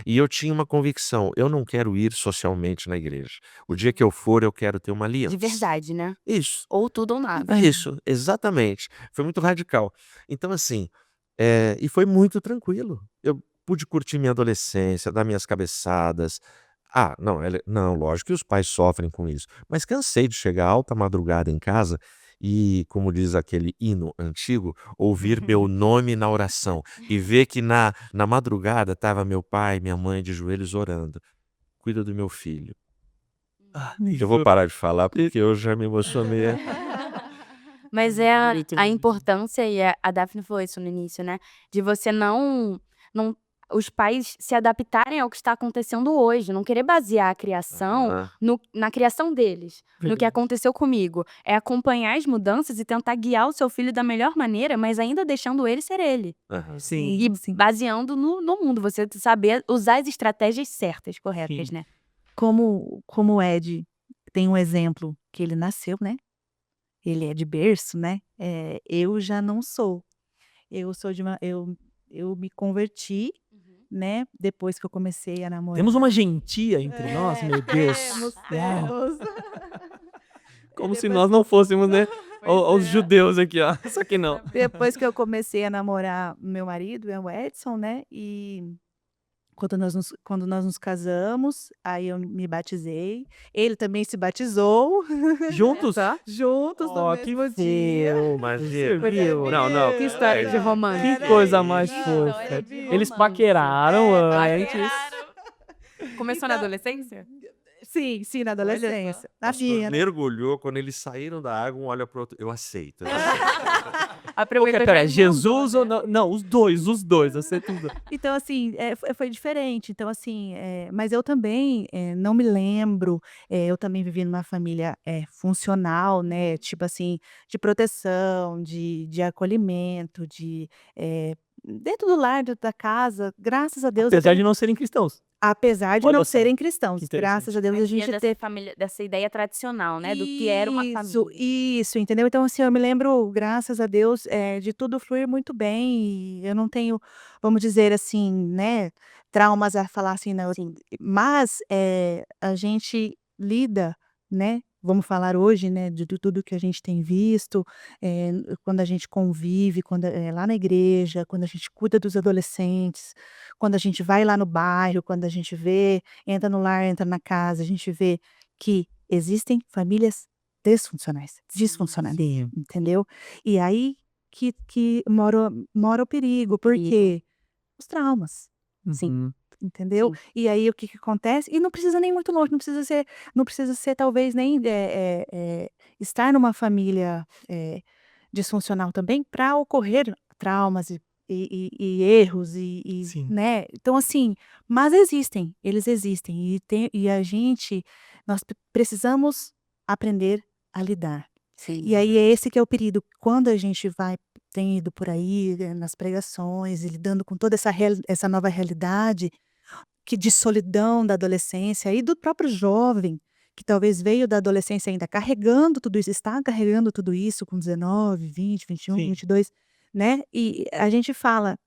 E eu tinha uma convicção, eu não quero ir socialmente na igreja. O dia que eu for, eu quero ter uma aliança. De verdade, né? Isso. Ou tudo ou nada. É isso, exatamente. Foi muito radical. Então, assim, e foi muito tranquilo. Eu pude curtir minha adolescência, dar minhas cabeçadas. Ah, não, não, lógico que os pais sofrem com isso. Mas cansei de chegar alta madrugada em casa e, como diz aquele hino antigo, ouvir meu nome na oração e ver que na madrugada estava meu pai, minha mãe de joelhos orando. Cuida do meu filho. Eu vou parar de falar porque eu já me emocionei. Mas é a importância, e a Daphne falou isso no início, né? De você não os pais se adaptarem ao que está acontecendo hoje, não querer basear a criação Aham. na criação deles, no que Verdade. aconteceu comigo. É acompanhar as mudanças e tentar guiar o seu filho da melhor maneira, mas ainda deixando ele ser ele. Aham. Sim. E baseando no mundo, você saber usar as estratégias certas, corretas, Sim. né? Como o Ed tem um exemplo que ele nasceu, né? Ele é de berço, né? Eu já não sou. Eu sou de uma eu me converti, né, depois que eu comecei a namorar. Temos uma gentia entre nós, meu Deus. Uau. Como se nós não fôssemos, né? Os judeus aqui, ó. Só que não. Depois que eu comecei a namorar meu marido, é o Edson, né? E quando nós nos casamos, aí eu me batizei. Ele também se batizou. Juntos? Juntos Ó, no que mesmo dia. Imagina. Você viu? Não. Que história de romance. Que coisa mais fofa. Eles paqueraram antes. Começou na adolescência? Sim, na adolescência. Na minha. Mergulhou, quando eles saíram da água, um olha pro outro. Eu aceito. Peraí, Jesus ou não? Não, os dois, aceito os dois. Então, assim, foi diferente. Então, assim, mas eu também não me lembro. Eu também vivi numa família funcional, né? Tipo assim, de proteção, de acolhimento, dentro do lar, dentro da casa, graças a Deus. Apesar de não serem cristãos. Apesar de Olha não só, serem cristãos, que interessante. graças a Deus a gente dessa família, dessa ideia tradicional, né? Do que era uma família. Isso, entendeu? Então, assim, eu me lembro, graças a Deus, de tudo fluir muito bem. E eu não tenho, vamos dizer assim, né, traumas a falar assim, não. Sim. Mas a gente lida, né? Vamos falar hoje, né, de tudo que a gente tem visto, quando a gente convive, lá na igreja, quando a gente cuida dos adolescentes, quando a gente vai lá no bairro, quando a gente entra no lar, entra na casa, a gente vê que existem famílias disfuncionais, entendeu? E aí que mora o perigo, porque os traumas, Sim. entendeu? Sim. E aí o que acontece? E não precisa nem muito longe, não precisa ser talvez nem estar numa família disfuncional também para ocorrer traumas e erros Sim. né? Então assim, mas eles existem e nós precisamos aprender a lidar. Sim. E aí é esse que é o perigo. Quando a gente tem ido por aí, nas pregações, e lidando com toda essa nova realidade de solidão da adolescência e do próprio jovem, que talvez veio da adolescência ainda carregando tudo isso, está carregando tudo isso com 19, 20, 21, Sim. 22, né? E a gente fala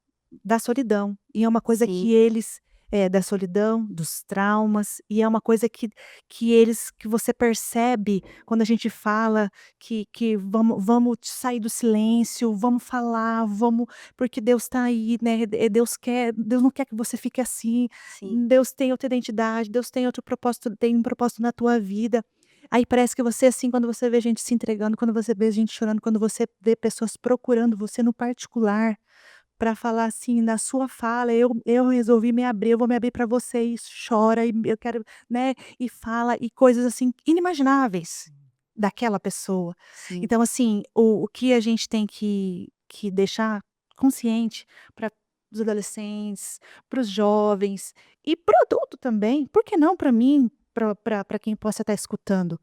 da solidão. E é uma coisa Sim. que eles da solidão, dos traumas, e é uma coisa que você percebe quando a gente fala que vamos sair do silêncio, vamos falar, vamos porque Deus está aí, né, Deus não quer que você fique assim, Sim. Deus tem outra identidade, Deus tem outro propósito, tem um propósito na tua vida. Aí parece que você, assim, quando você vê gente se entregando, quando você vê gente chorando, quando você vê pessoas procurando você no particular, para falar assim, na sua fala, eu resolvi me abrir, eu vou me abrir para você e chora e eu quero, né, e fala e coisas assim inimagináveis daquela pessoa. Sim. Então assim, o que a gente tem que deixar consciente para os adolescentes, para os jovens e para o adulto também, por que não para mim, para quem possa estar escutando?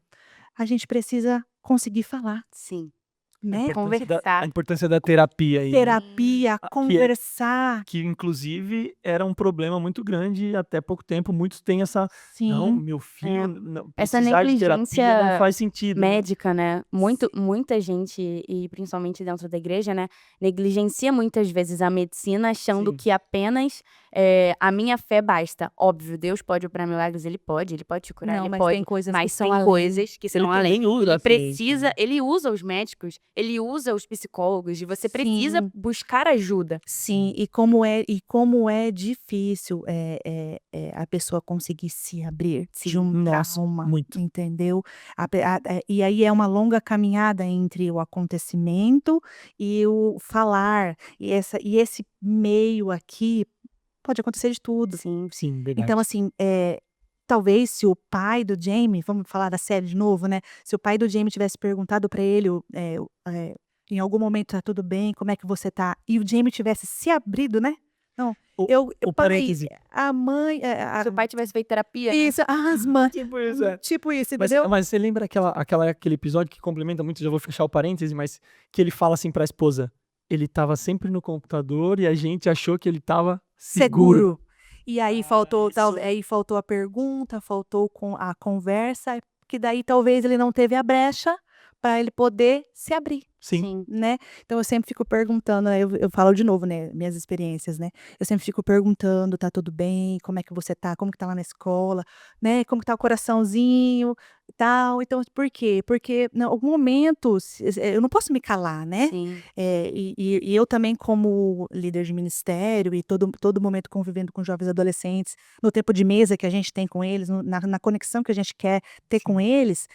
A gente precisa conseguir falar, Sim. né, A importância da terapia aí, né? terapia, conversar. Que inclusive era um problema muito grande até pouco tempo. Muitos têm essa, não, Sim. meu filho, não, Essa precisar de terapia não negligência faz sentido, né? médica, né? Muita gente, e principalmente dentro da igreja, né, negligencia muitas vezes a medicina, achando Sim. que apenas a minha fé basta. Óbvio, Deus pode operar milagres, ele pode te curar, Não, ele mas pode. tem coisas que Mas são tem além. coisas que são além. Ele precisa, né? ele usa os médicos, ele usa os psicólogos, e você precisa Sim. buscar ajuda. Sim, e como é difícil, a pessoa conseguir se abrir de Sim. um Nossa, trauma, muito. entendeu? E aí é uma longa caminhada entre o acontecimento e o falar, e esse meio aqui pode acontecer de tudo. Sim. Sim, verdade. Então assim, talvez se o pai do Jamie, vamos falar da série de novo, né, se o pai do Jamie tivesse perguntado para ele, em algum momento: "Tá tudo bem? Como é que você tá?" E o Jamie tivesse se abrido, né. Não, eu pai, parêntese. a mãe, Se o pai tivesse feito terapia, né? isso, as mães, Tipo isso, é. tipo isso, Mas entendeu? você lembra aquele episódio que complementa muito, já vou fechar o parêntese, mas que ele fala assim pra esposa, ele estava sempre no computador e a gente achou que ele estava seguro. E aí aí faltou a pergunta, faltou a conversa, que daí talvez ele não teve a brecha para ele poder se abrir. Sim. Né, então eu sempre fico perguntando, eu falo de novo, né, minhas experiências, né, eu sempre fico perguntando: "Tá tudo bem? Como é que você tá? Como que tá lá na escola?", né, "Como que tá o coraçãozinho?", e tal. Então por quê? Porque em algum momento eu não posso me calar, né, Sim. e eu também como líder de ministério e todo momento convivendo com jovens adolescentes, no tempo de mesa que a gente tem com eles, na conexão que a gente quer ter com eles,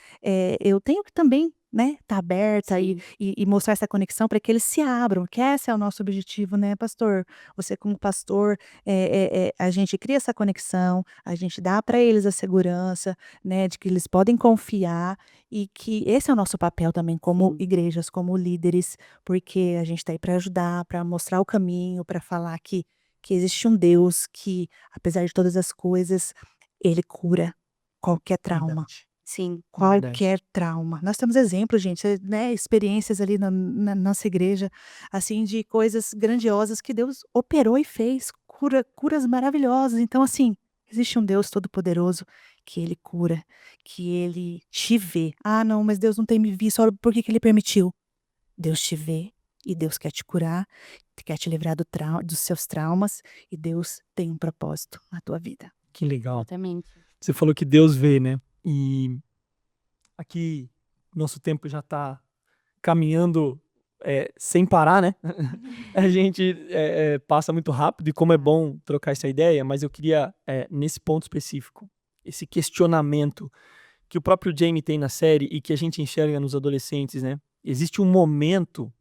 eu tenho que também, né, tá aberta Sim. e mostrar essa conexão para que eles se abram, que esse é o nosso objetivo, né, pastor? Você como pastor, a gente cria essa conexão, a gente dá para eles a segurança, né, de que eles podem confiar e que esse é o nosso papel também como Sim. igrejas, como líderes, porque a gente está aí para ajudar, para mostrar o caminho, para falar que existe um Deus que, apesar de todas as coisas, ele cura qualquer trauma. Sim. Qualquer trauma. Nós temos exemplos, gente, né, experiências ali na nossa igreja, assim, de coisas grandiosas que Deus operou e fez, curas maravilhosas. Então, assim, existe um Deus todo-poderoso que ele cura, que ele te vê. "Ah, não, mas Deus não tem me visto, olha por que que ele permitiu?". Deus te vê e Deus quer te curar, quer te livrar dos seus traumas e Deus tem um propósito na tua vida. Que legal. Exatamente. Você falou que Deus vê, né? E aqui nosso tempo já tá caminhando sem parar, né? A gente passa muito rápido e como é bom trocar essa ideia, mas eu queria, nesse ponto específico, esse questionamento que o próprio Jamie tem na série e que a gente enxerga nos adolescentes, né? Existe um momento,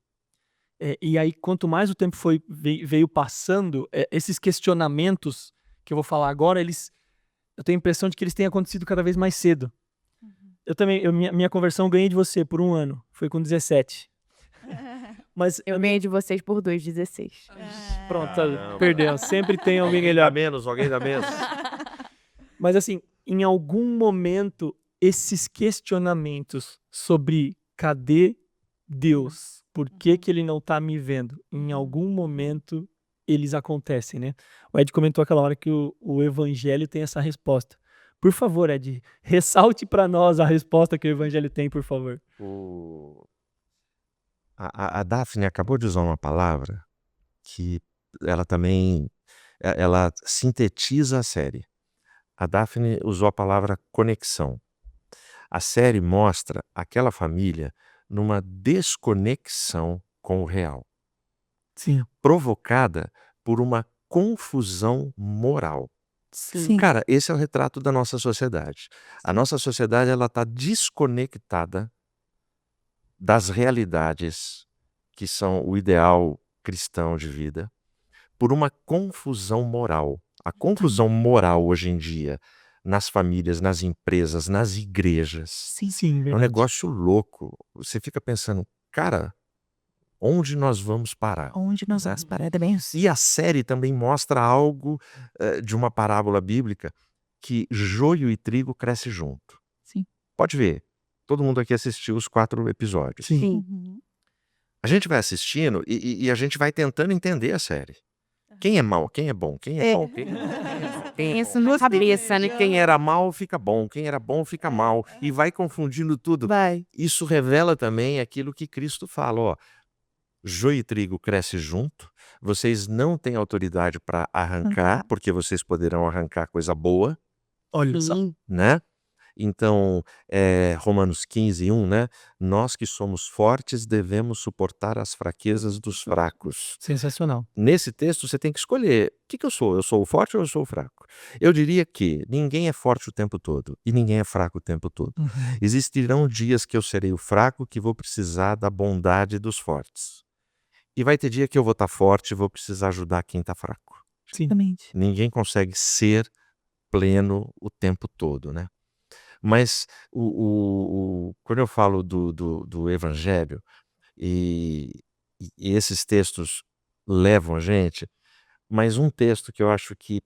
e aí quanto mais o tempo veio passando, esses questionamentos que eu vou falar agora, eu tenho a impressão de que eles têm acontecido cada vez mais cedo. Eu também, minha conversão eu ganhei de você por 1 ano, foi com 17. Mas Eu ganhei de vocês por 2, 16. pronto, Caramba. perdeu. Sempre tem alguém Alguém melhor. dá menos, alguém dá menos. Mas assim, em algum momento, esses questionamentos sobre cadê Deus? Por que que ele não tá me vendo? Em algum momento, eles acontecem, né? O Ed comentou aquela hora que o evangelho tem essa resposta. Por favor, Ed, ressalte para nós a resposta que o evangelho tem, por favor. A Daphne acabou de usar uma palavra que ela também ela sintetiza a série. A Daphne usou a palavra conexão. A série mostra aquela família numa desconexão com o real, Sim. provocada por uma confusão moral. Sim. Cara, esse é o retrato da nossa sociedade. A nossa sociedade, ela está desconectada das realidades que são o ideal cristão de vida por uma confusão moral. A confusão moral hoje em dia, nas famílias, nas empresas, nas igrejas, Sim. Sim, é um verdade. negócio louco. Você fica pensando, cara, onde nós vamos parar? Onde nós vamos parar? É bem assim. E a série também mostra algo de uma parábola bíblica, que joio e trigo crescem junto. Sim. Pode ver, todo mundo aqui assistiu os 4 episódios. Sim. Sim. Uhum. A gente vai assistindo e a gente vai tentando entender a série. Quem é mal, quem é bom, quem é bom, quem é Isso na cabeça, né? quem era mal fica bom, quem era bom fica mal. E vai confundindo tudo. Vai. Isso revela também aquilo que Cristo fala, ó. Joio e trigo crescem junto, vocês não têm autoridade para arrancar, porque vocês poderão arrancar coisa boa, Olha só. Sim. né? Então, Romanos 15:1, né? Nós que somos fortes devemos suportar as fraquezas dos fracos. Sensacional. Nesse texto você tem que escolher, o que eu sou? Eu sou o forte ou eu sou o fraco? Eu diria que ninguém é forte o tempo todo e ninguém é fraco o tempo todo. Uhum. Existirão dias que eu serei o fraco, que vou precisar da bondade dos fortes. E vai ter dia que eu vou estar forte e vou precisar ajudar quem está fraco. Sim. Exatamente. Ninguém consegue ser pleno o tempo todo, né? Mas quando eu falo do evangelho e esses textos levam a gente, mas um texto que eu acho que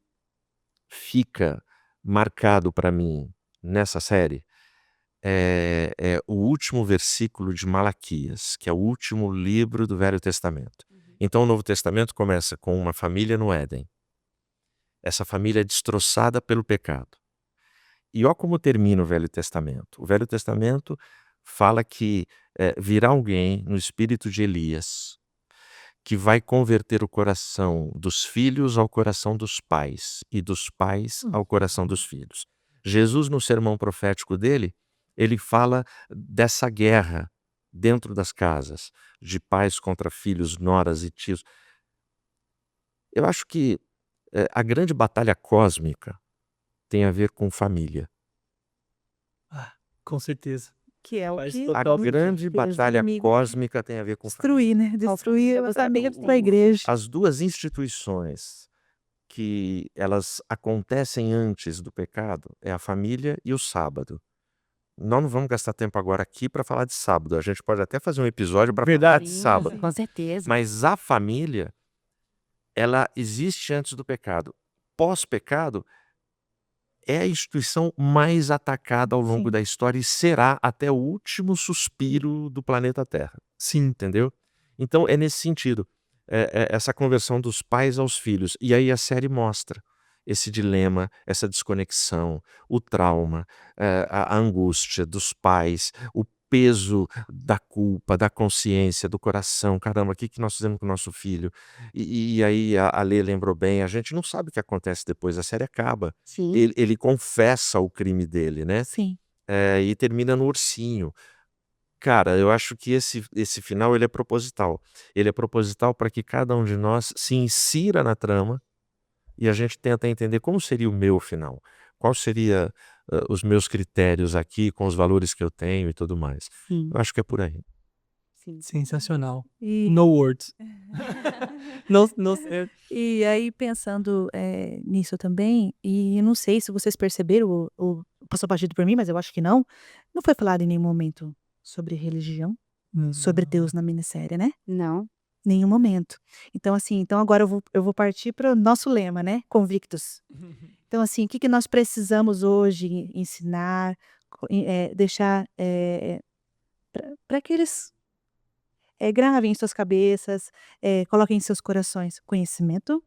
fica marcado para mim nessa série é o último versículo de Malaquias, que é o último livro do Velho Testamento. Então o Novo Testamento começa com uma família no Éden. Essa família é destroçada pelo pecado. E olha como termina o Velho Testamento. O Velho Testamento fala que virá alguém no espírito de Elias que vai converter o coração dos filhos ao coração dos pais e dos pais ao coração dos filhos. Jesus, no sermão profético dele, ele fala dessa guerra dentro das casas, de pais contra filhos, noras e tios. Eu acho que a grande batalha cósmica tem a ver com família. Com certeza. Que é o Faz que A total grande sentido. batalha Amigo. cósmica tem a ver com família. destruir, né? Destruir os amigos da igreja. As duas instituições que elas acontecem antes do pecado é a família e o sábado. Nós não vamos gastar tempo agora aqui para falar de sábado. A gente pode até fazer um episódio para falar Verdade. de sábado. Com certeza. Mas a família, ela existe antes do pecado. Pós-pecado, é a instituição mais atacada ao longo Sim. da história e será até o último suspiro do planeta Terra. Sim. Entendeu? Então é nesse sentido, essa conversão dos pais aos filhos. E aí a série mostra esse dilema, essa desconexão, o trauma, a angústia dos pais, o peso da culpa, da consciência, do coração. Caramba, o que nós fizemos com o nosso filho? E aí a Lê lembrou bem, a gente não sabe o que acontece depois, a série acaba. Sim. Ele confessa o crime dele, né? Sim. E termina no ursinho. Cara, eu acho que esse final ele é proposital. Ele é proposital para que cada um de nós se insira na trama e a gente tenta entender como seria o meu final. Qual seria os meus critérios aqui, com os valores que eu tenho e tudo mais. Sim. Eu acho que é por aí. Sim. Sensacional. E, No words. não, e aí, pensando nisso também, e eu não sei se vocês perceberam, passou batido por mim, mas eu acho que não foi falado em nenhum momento sobre religião, sobre Deus na minissérie, né? Não. Nenhum momento. Então, assim, agora eu vou partir para o nosso lema, né? Convictos. Então, assim, o que nós precisamos hoje ensinar, deixar para que eles gravem em suas cabeças, coloquem em seus corações conhecimento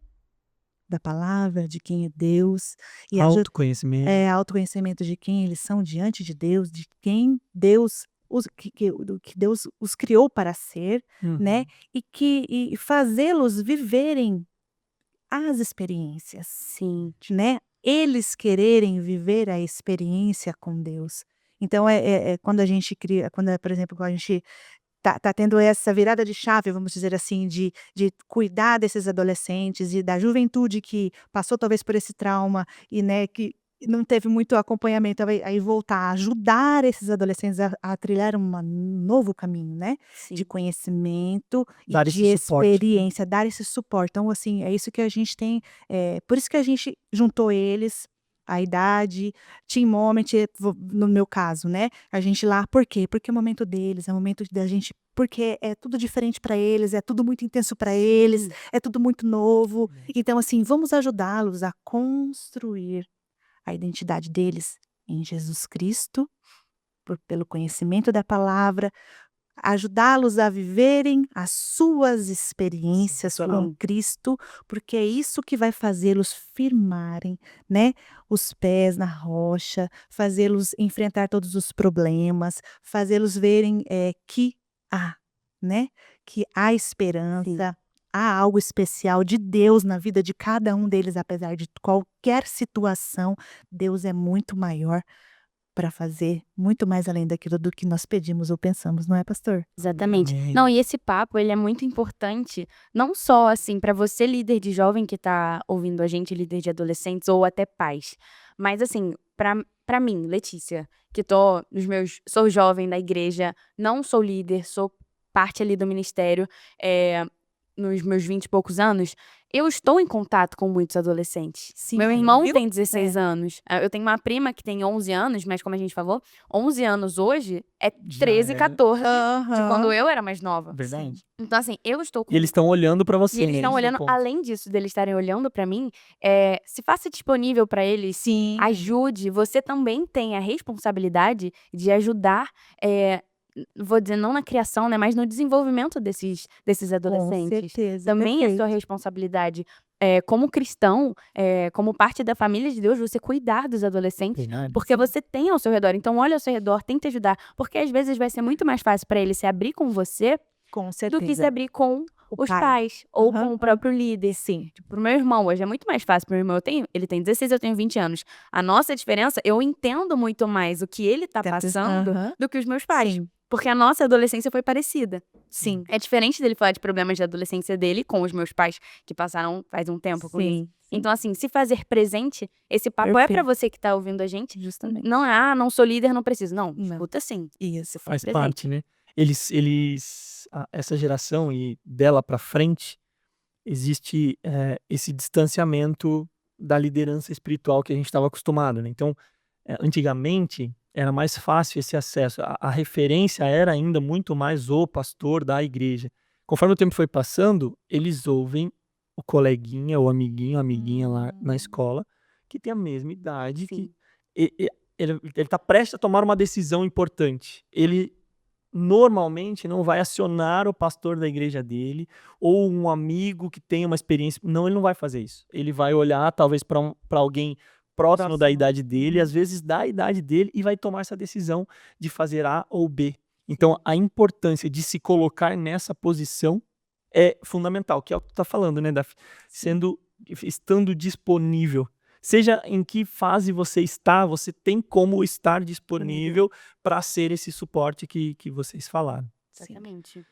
da palavra, de quem é Deus, e autoconhecimento. autoconhecimento de quem eles são diante de Deus, de quem Deus que Deus os criou para ser, né? E fazê-los viverem as experiências, Sim. né? Eles quererem viver a experiência com Deus. Então, quando a gente cria, por exemplo, quando a gente tá tendo essa virada de chave, vamos dizer assim, de cuidar desses adolescentes e da juventude que passou talvez por esse trauma e, né, que não teve muito acompanhamento, aí voltar a ajudar esses adolescentes a trilhar um novo caminho, né, Sim. de conhecimento e Dar de esse suporte. experiência, dar esse suporte. Então, assim, é isso que a gente tem, por isso que a gente juntou eles, a idade, Teen Moment, no meu caso, né, a gente lá, por quê? Porque é o momento deles, é o momento da gente, porque é tudo diferente para eles, é tudo muito intenso para eles, é tudo muito novo. Então, assim, vamos ajudá-los a construir a identidade deles em Jesus Cristo, pelo conhecimento da palavra, ajudá-los a viverem as suas experiências com Cristo, porque é isso que vai fazê-los firmarem, né, os pés na rocha, fazê-los enfrentar todos os problemas, fazê-los verem que há, né, que há esperança, há algo especial de Deus na vida de cada um deles, apesar de qualquer situação, Deus é muito maior para fazer muito mais além daquilo do que nós pedimos ou pensamos, não é, pastor? Exatamente. Amém. Não, e esse papo, ele é muito importante, não só, assim, para você, líder de jovem que tá ouvindo a gente, líder de adolescentes ou até pais, mas, assim, para mim, Letícia, que sou jovem da igreja, não sou líder, sou parte ali do ministério, nos meus 20 e poucos anos, eu estou em contato com muitos adolescentes. Sim, Meu irmão viu? tem 16 anos. Eu tenho uma prima que tem 11 anos, mas como a gente falou, 11 anos hoje é Já 13, é. 14 de Aham. quando eu era mais nova. Verdade. Então, assim, eu estou com E eles estão olhando para e você. eles né? estão Esse é o olhando, ponto. além disso, deles estarem olhando pra mim, se faça disponível pra eles, Sim. ajude. Você também tem a responsabilidade de ajudar, vou dizer, não na criação, né, mas no desenvolvimento desses Com adolescentes. certeza, Também é sua perfeito. responsabilidade, como cristão, como parte da família de Deus, você cuidar dos adolescentes, Verdade. porque você tem ao seu redor. Então, olha ao seu redor, tente ajudar, porque às vezes vai ser muito mais fácil pra ele se abrir com você Com do que se certeza. abrir com O os pai. pais ou Aham, com o próprio líder. Sim. Tipo, pro meu irmão, hoje é muito mais fácil. Pro meu irmão, ele tem 16, eu tenho 20 anos. A nossa diferença, eu entendo muito mais o que ele tá passando Aham. do que os meus pais. Sim. Porque a nossa adolescência foi parecida. Sim. É diferente dele falar de problemas de adolescência dele com os meus pais, que passaram faz um tempo com isso. Sim. Então, assim, se fazer presente, esse papo é pra Perfeito. você que tá ouvindo a gente. Justamente. Não é, não sou líder, não preciso. Não, Não. escuta sim. Isso. Faz presente. parte, né? Essa geração e dela para frente, existe esse distanciamento da liderança espiritual que a gente estava acostumado, né? Então, antigamente era mais fácil esse acesso. A referência era ainda muito mais o pastor da igreja. Conforme o tempo foi passando, eles ouvem o coleguinha, o amiguinho, a amiguinha lá na escola, que tem a mesma idade, Sim. ele está prestes a tomar uma decisão importante. Ele normalmente não vai acionar o pastor da igreja dele ou um amigo que tenha uma experiência. Não, ele não vai fazer isso. Ele vai olhar talvez para alguém próximo da idade dele, às vezes da idade dele, e vai tomar essa decisão de fazer A ou B. Então, a importância de se colocar nessa posição é fundamental, que é o que tu tá falando, né, Daf? Estando disponível. Seja em que fase você está, você tem como estar disponível para ser esse suporte que vocês falaram. Exatamente.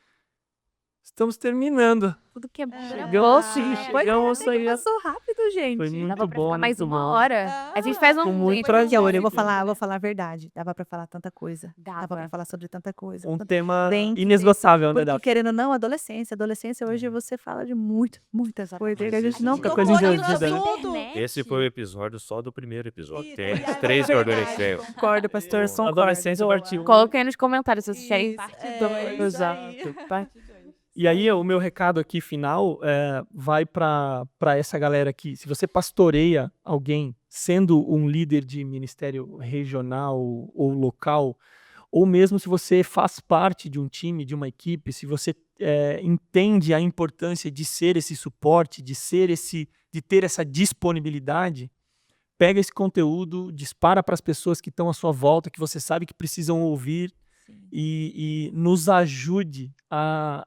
Estamos terminando. Tudo que é bom. Chegamos, sim, chegamos aí. Passou rápido, gente. Foi Dava muito pra bom, ficar mais muito uma bom. hora. A gente faz Com um muito episódio. prazer. Olha, eu vou falar a verdade. Dava pra falar tanta coisa. Dava pra Dava. falar sobre tanta coisa. Um Tanto- tema Bem que inesgotável, né, Porque, Daf? querendo ou não, adolescência. Adolescência, hoje você fala de muitas coisas que a gente não Muita tocou coisa ainda. envolvida, né? Esse foi o episódio só do primeiro episódio. Isso, Tem e aí, 3 é que eu verdade. adorei. Concordo, pastor. Concordo. Adolescência, parte 1. Coloquem aí nos comentários se vocês querem Isso, parte é, 2. isso aí. E aí, o meu recado aqui final vai para essa galera aqui. Se você pastoreia alguém, sendo um líder de ministério regional ou local, ou mesmo se você faz parte de um time, de uma equipe, se você entende a importância de ser esse suporte, de ter essa disponibilidade, pega esse conteúdo, dispara para as pessoas que estão à sua volta, que você sabe que precisam ouvir, e nos ajude a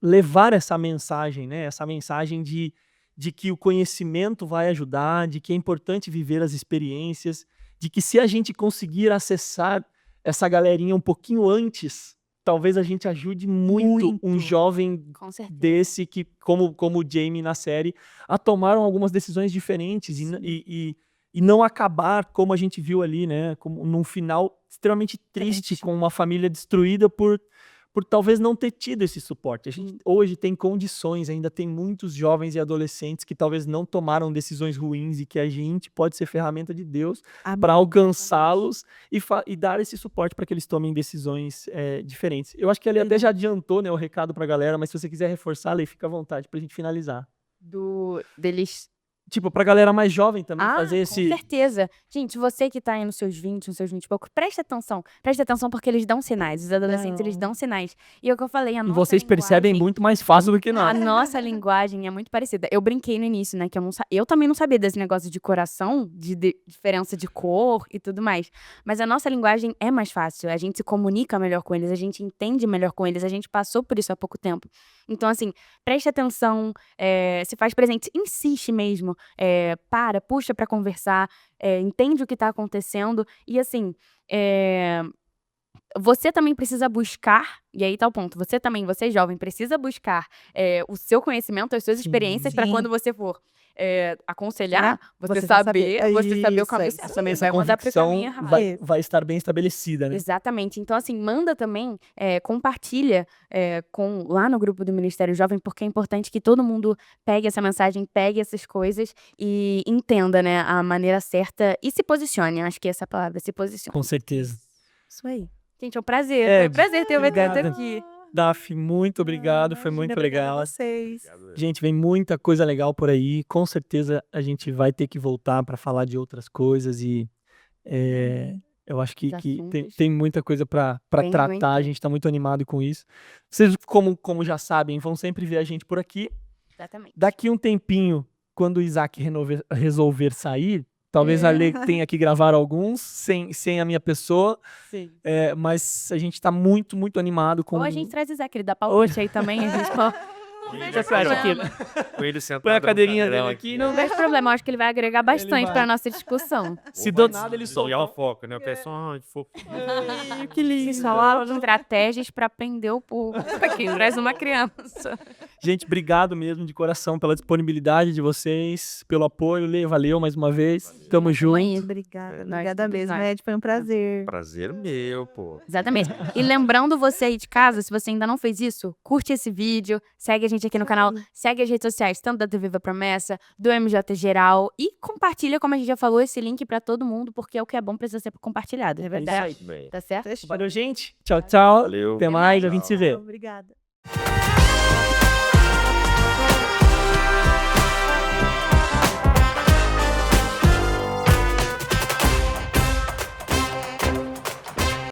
levar essa mensagem, né? Essa mensagem de de que o conhecimento vai ajudar, de que é importante viver as experiências, de que se a gente conseguir acessar essa galerinha um pouquinho antes, talvez a gente ajude muito um jovem Com certeza. desse que, como o Jamie na série, a tomar algumas decisões diferentes e não acabar como a gente viu ali, né? Como num final extremamente triste, com uma família destruída por talvez não ter tido esse suporte. A gente hoje tem condições, ainda tem muitos jovens e adolescentes que talvez não tomaram decisões ruins e que a gente pode ser ferramenta de Deus para alcançá-los e dar esse suporte para que eles tomem decisões diferentes. Eu acho que ele até já adiantou, né, o recado para a galera, mas se você quiser reforçar, Lei, fica à vontade para a gente finalizar. Deles... Tipo, pra galera mais jovem também fazer com esse... certeza. Gente, você que tá aí nos seus 20, nos seus 20 e pouco, presta atenção. Presta atenção porque eles dão sinais. Os adolescentes, eles dão sinais. E é o que eu falei, a E nossa vocês percebem linguagem- muito mais fácil do que A nós. nossa linguagem é muito parecida. Eu brinquei no início, né? Que eu também não sabia desse negócio de coração, de diferença de cor e tudo mais. Mas a nossa linguagem é mais fácil. A gente se comunica melhor com eles, a gente entende melhor com eles, a gente passou por isso há pouco tempo. Então, assim, preste atenção, se faz presente, insiste mesmo, puxa pra conversar, entende o que tá acontecendo. E, assim, você também precisa buscar, e aí tá o ponto, você jovem, precisa buscar o seu conhecimento, as suas experiências para quando você for aconselhar, você saber o caminho certo. Também vai mandar pro caminho errado. vai estar bem estabelecida, né? Exatamente. Então, assim, manda também, compartilha lá no grupo do Ministério Jovem, porque é importante que todo mundo pegue essa mensagem, pegue essas coisas e entenda, né, a maneira certa e se posicione. Eu acho que essa é a palavra, se posicione. Com certeza. Isso aí. Gente, é um prazer. Foi um prazer ter o Beteto aqui. Daf, muito obrigado, foi muito legal. Vocês. Gente, vem muita coisa legal por aí. Com certeza a gente vai ter que voltar para falar de outras coisas e eu acho que tem muita coisa para tratar. muito. A gente está muito animado com isso. Vocês, como já sabem, vão sempre ver a gente por aqui. Exatamente. Daqui um tempinho, quando o Isaac resolver sair, talvez a Lê tenha que gravar alguns sem a minha pessoa. Sim. Mas a gente tá muito, muito animado com... Ou a gente traz o Isaac, ele dá palpite aí também, a gente pode... Com ele sentado Põe a cadeirinha no dele cadeirão aqui. Não vejo problema, eu acho que ele vai agregar bastante vai. pra nossa discussão. Se do do nada ele soltar soltar. o foco, né? O pessoal, fofo. Que lindo. Vocês falaram de estratégias pra prender o povo. Aqui, traz uma criança. Gente, obrigado mesmo de coração pela disponibilidade de vocês, pelo apoio. Lê, valeu mais uma vez. Tamo junto. Obrigada Nós mesmo, nós. Ed. Foi um prazer. Prazer meu, pô. Exatamente. E lembrando você aí de casa, se você ainda não fez isso, curte esse vídeo, segue a gente aqui no canal, segue as redes sociais, tanto da TV Viva Promessa, do MJ Geral, e compartilha, como a gente já falou, esse link pra todo mundo, porque é o que é bom precisa ser compartilhado. É verdade. Bem. Tá certo? Valeu, gente. Tchau, tchau. Valeu. Até mais. A gente se vê. Obrigada.